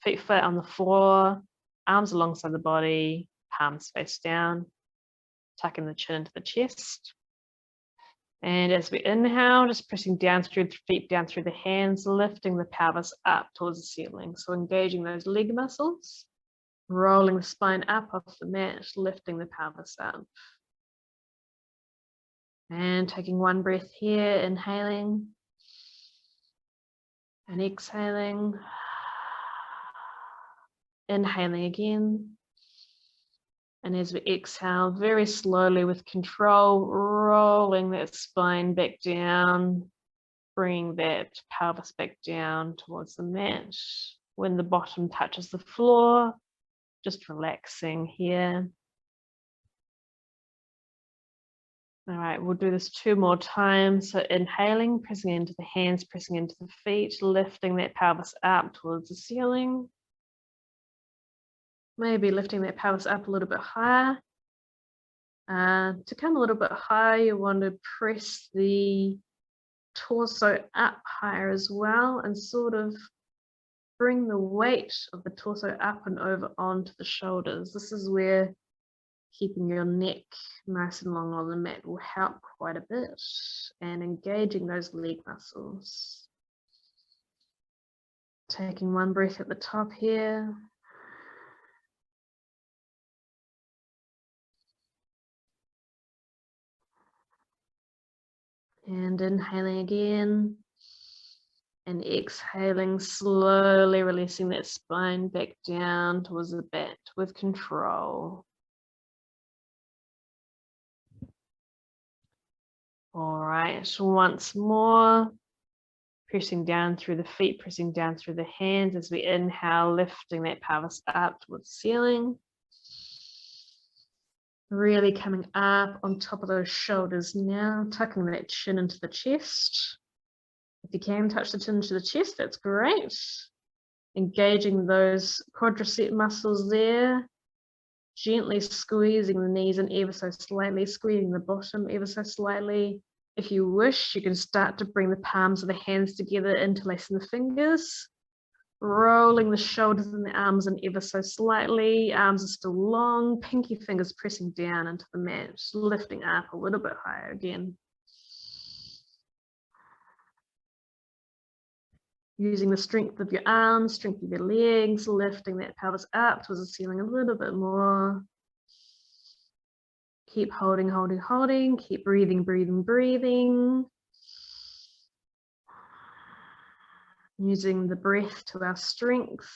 feet flat on the floor, arms alongside the body, palms face down, tucking the chin into the chest. And as we inhale, just pressing down through the feet, down through the hands, lifting the pelvis up towards the ceiling. So engaging those leg muscles, rolling the spine up off the mat, lifting the pelvis up. And taking one breath here, inhaling and exhaling. Inhaling again. And as we exhale, very slowly with control, rolling that spine back down, bringing that pelvis back down towards the mat. When the bottom touches the floor, just relaxing here. All right, we'll do this 2 more times. So inhaling, pressing into the hands, pressing into the feet, lifting that pelvis up towards the ceiling. Maybe lifting that pelvis up a little bit higher. To come a little bit higher, you want to press the torso up higher as well, and sort of bring the weight of the torso up and over onto the shoulders. This is where keeping your neck nice and long on the mat will help quite a bit, and engaging those leg muscles. Taking one breath at the top here. And inhaling again. And exhaling, slowly releasing that spine back down towards the back with control. All right, once more, pressing down through the feet, pressing down through the hands as we inhale, lifting that pelvis up towards the ceiling. Really coming up on top of those shoulders now, tucking that chin into the chest. If you can touch the chin to the chest, that's great. Engaging those quadricep muscles there. Gently squeezing the knees in ever so slightly, squeezing the bottom ever so slightly. If you wish, you can start to bring the palms of the hands together, interlacing the fingers. Rolling the shoulders and the arms in ever so slightly. Arms are still long, pinky fingers pressing down into the mat, lifting up a little bit higher again. Using the strength of your arms, strength of your legs, lifting that pelvis up towards the ceiling a little bit more. Keep holding, holding, holding. Keep breathing, breathing, breathing. Using the breath to our strength.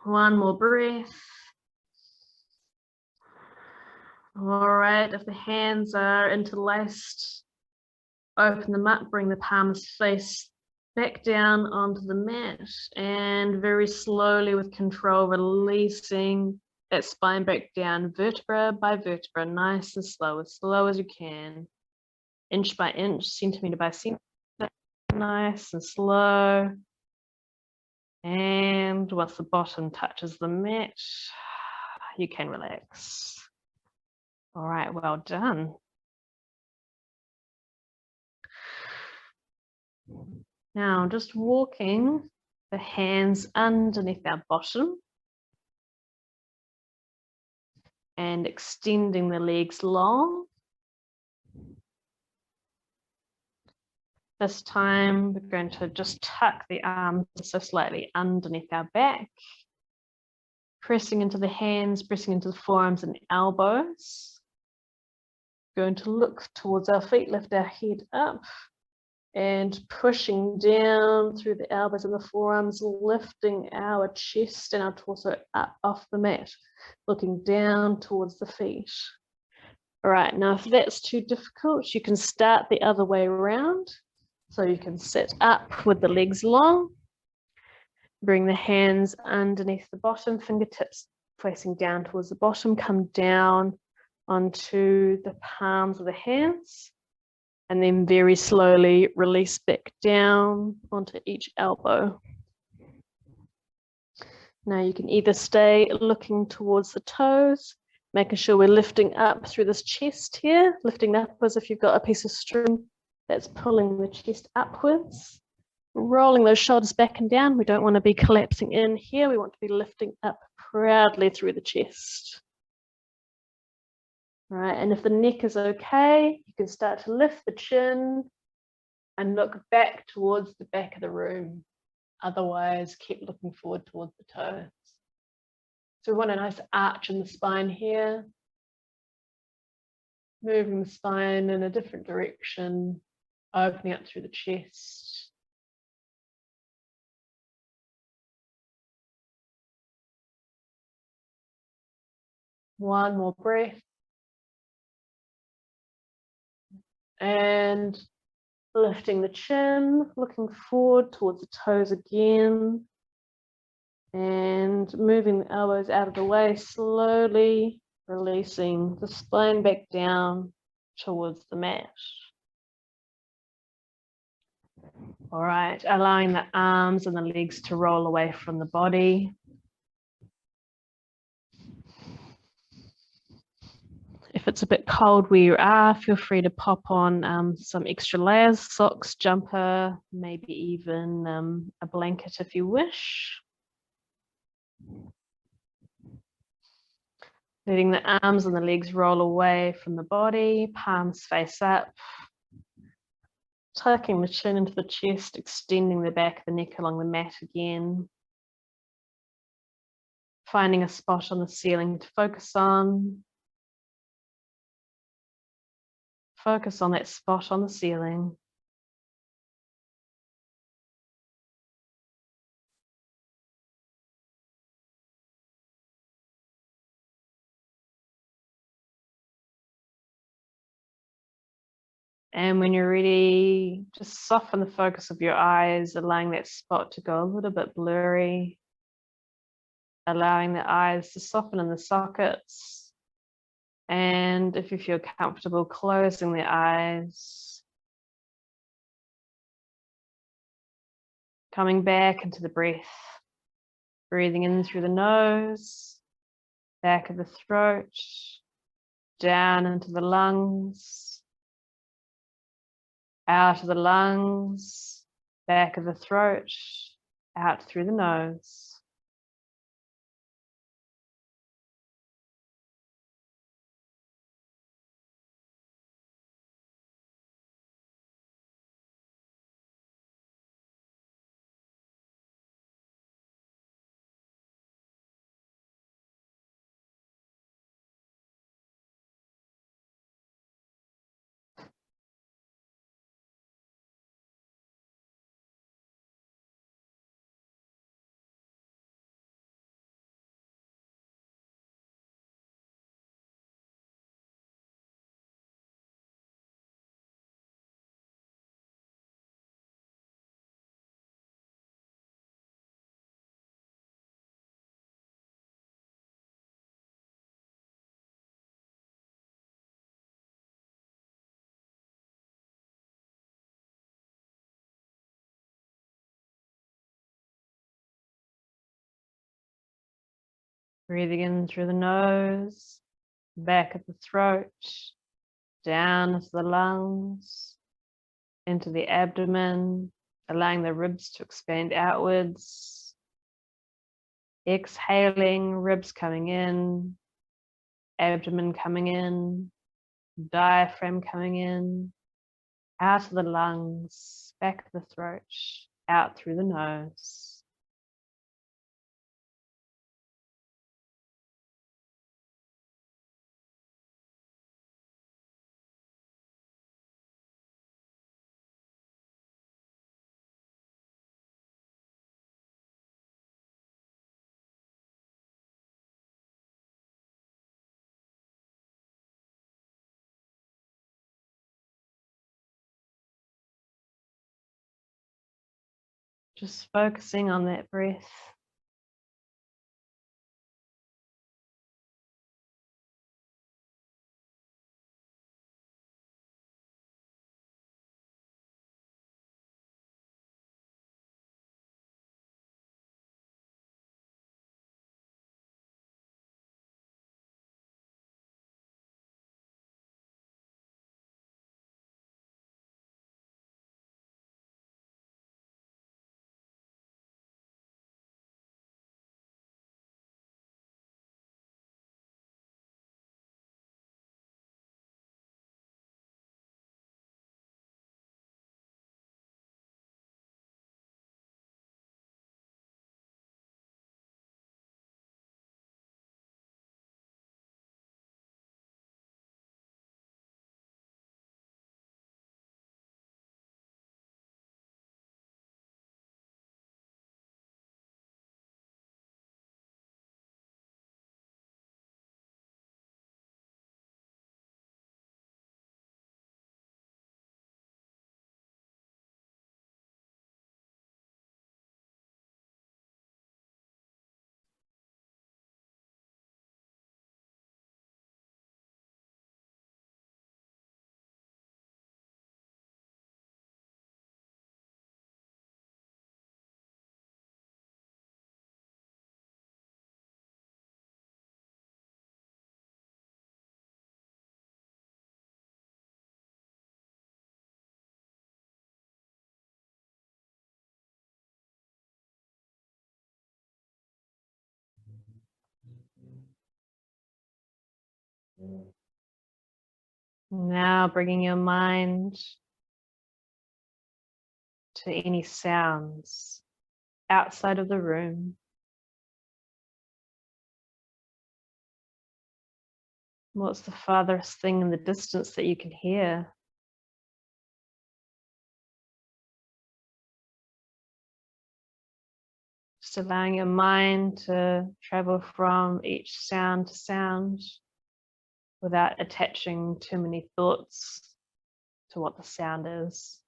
One more breath. All right, if the hands are interlaced, open them up, bring the palms face back down onto the mat, and very slowly with control, releasing that spine back down, vertebra by vertebra, nice and slow, as slow as you can, inch by inch, centimeter by centimeter, nice and slow. And once the bottom touches the mat, you can relax. All right, well done. Now just walking the hands underneath our bottom and extending the legs long. This time we're going to just tuck the arms so slightly underneath our back, pressing into the hands, pressing into the forearms and elbows. Going to look towards our feet, lift our head up, and pushing down through the elbows and the forearms, lifting our chest and our torso up off the mat, looking down towards the feet. All right, now if that's too difficult, you can start the other way around. So you can sit up with the legs long, bring the hands underneath the bottom, fingertips facing down towards the bottom, come down onto the palms of the hands, and then very slowly release back down onto each elbow. Now you can either stay looking towards the toes, making sure we're lifting up through this chest here, lifting up as if you've got a piece of string that's pulling the chest upwards, rolling those shoulders back and down. We don't want to be collapsing in here. We want to be lifting up proudly through the chest. All right, and if the neck is okay, you can start to lift the chin and look back towards the back of the room. Otherwise, keep looking forward towards the toes. So we want a nice arch in the spine here. Moving the spine in a different direction, opening up through the chest. One more breath. And lifting the chin, looking forward towards the toes again. And moving the elbows out of the way, slowly releasing the spine back down towards the mat. All right, allowing the arms and the legs to roll away from the body. If it's a bit cold where you are, feel free to pop on some extra layers, socks, jumper, maybe even a blanket if you wish. Letting the arms and the legs roll away from the body, palms face up. Tucking the chin into the chest, extending the back of the neck along the mat again. Finding a spot on the ceiling to focus on. Focus on that spot on the ceiling. And when you're ready, just soften the focus of your eyes, allowing that spot to go a little bit blurry. Allowing the eyes to soften in the sockets. And if you feel comfortable, closing the eyes. Coming back into the breath. Breathing in through the nose, back of the throat, down into the lungs, out of the lungs, back of the throat, out through the nose. Breathing in through the nose, back of the throat, down into the lungs, into the abdomen, allowing the ribs to expand outwards. Exhaling, ribs coming in, abdomen coming in, diaphragm coming in, out of the lungs, back of the throat, out through the nose. Just focusing on that breath. Now bringing your mind to any sounds outside of the room. What's the farthest thing in the distance that you can hear? Just allowing your mind to travel from each sound to sound without attaching too many thoughts to what the sound is.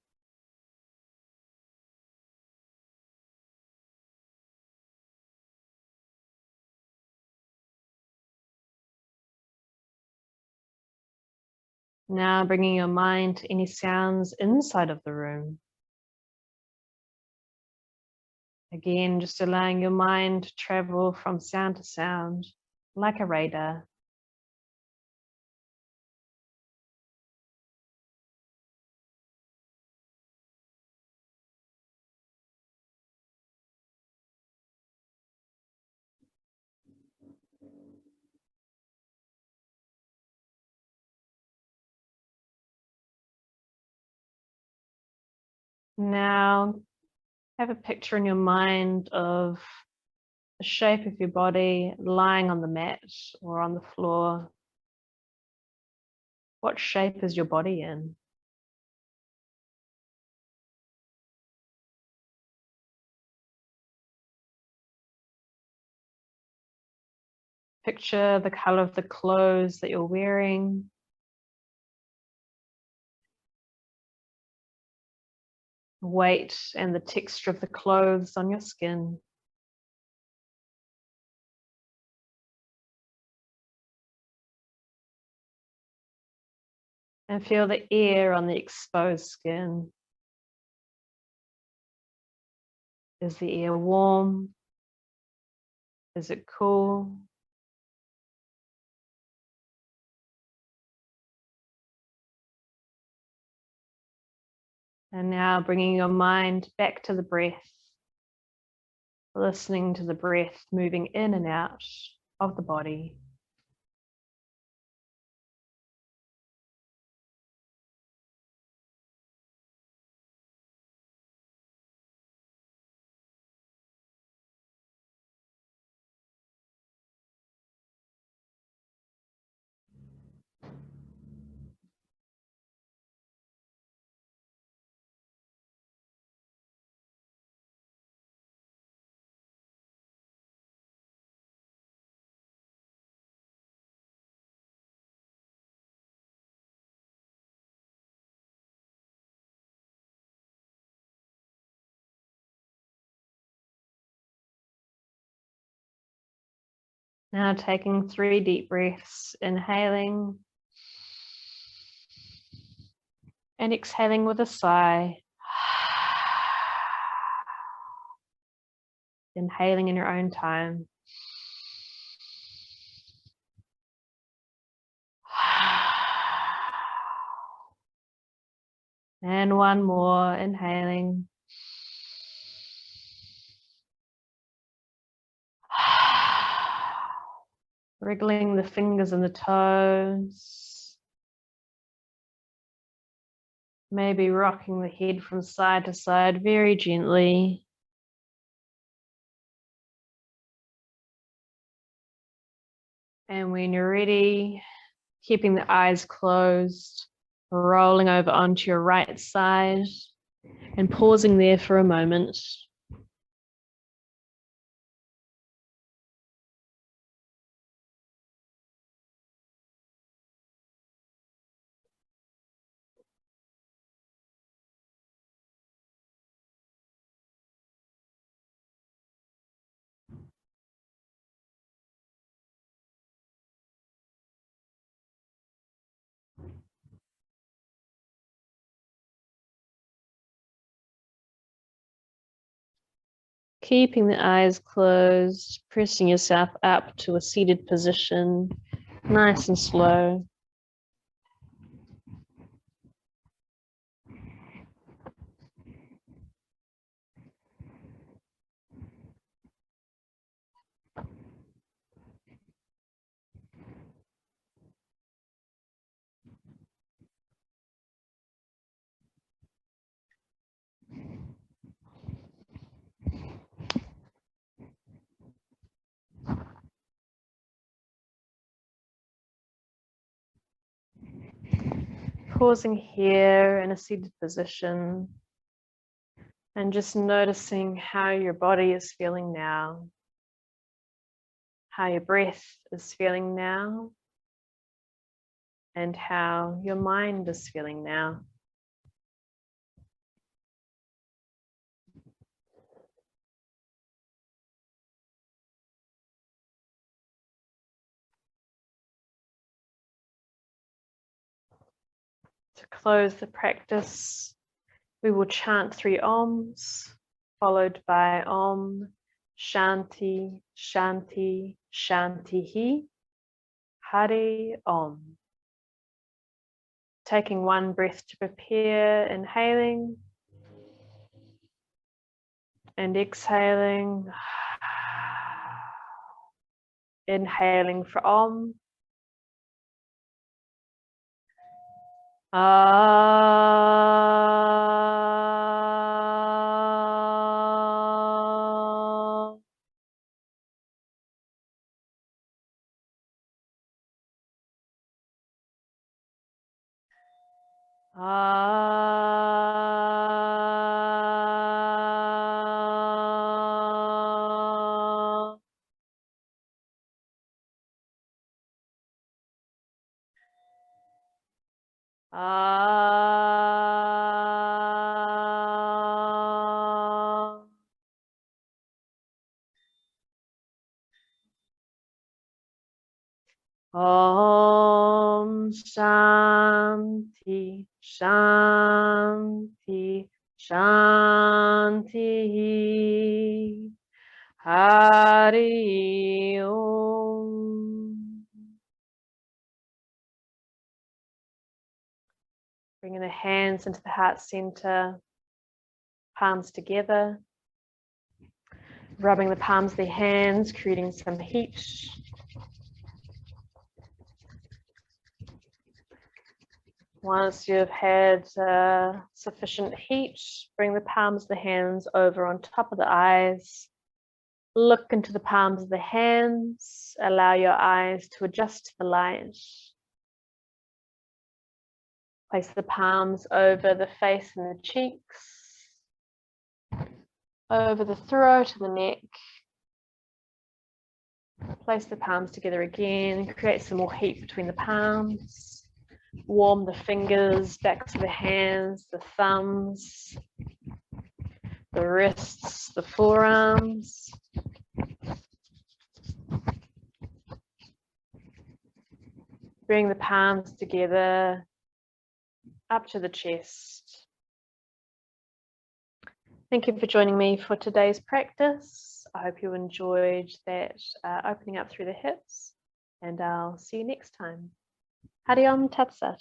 Now bringing your mind to any sounds inside of the room. Again, just allowing your mind to travel from sound to sound like a radar. Now, have a picture in your mind of the shape of your body lying on the mat or on the floor. What shape is your body in? Picture the color of the clothes that you're wearing. Weight and the texture of the clothes on your skin. And feel the air on the exposed skin. Is the air warm? Is it cool? And now bringing your mind back to the breath, listening to the breath moving in and out of the body. Now taking 3 deep breaths, inhaling and exhaling with a sigh. Inhaling in your own time. And one more, inhaling. Wriggling the fingers and the toes. Maybe rocking the head from side to side very gently. And when you're ready, keeping the eyes closed, rolling over onto your right side and pausing there for a moment. Keeping the eyes closed, pressing yourself up to a seated position, nice and slow. pausing here in a seated position and just noticing how your body is feeling now, how your breath is feeling now, and how your mind is feeling now. To close the practice, we will chant 3 Oms, followed by Om Shanti Shanti Shantihi Hari Om. Taking 1 breath to prepare, inhaling and exhaling. Inhaling for Om. Om Shanti Shanti Shanti Hari Om. Bringing the hands into the heart center, palms together, rubbing the palms of the hands, creating some heat. Once you've had sufficient heat, bring the palms of the hands over on top of the eyes. Look into the palms of the hands. Allow your eyes to adjust to the light. Place the palms over the face and the cheeks, over the throat and the neck. Place the palms together again. Create some more heat between the palms. Warm the fingers, backs of the hands, the thumbs, the wrists, the forearms. Bring the palms together up to the chest. Thank you for joining me for today's practice. I hope you enjoyed that opening up through the hips, and I'll see you next time. Hari Om Tat Sat.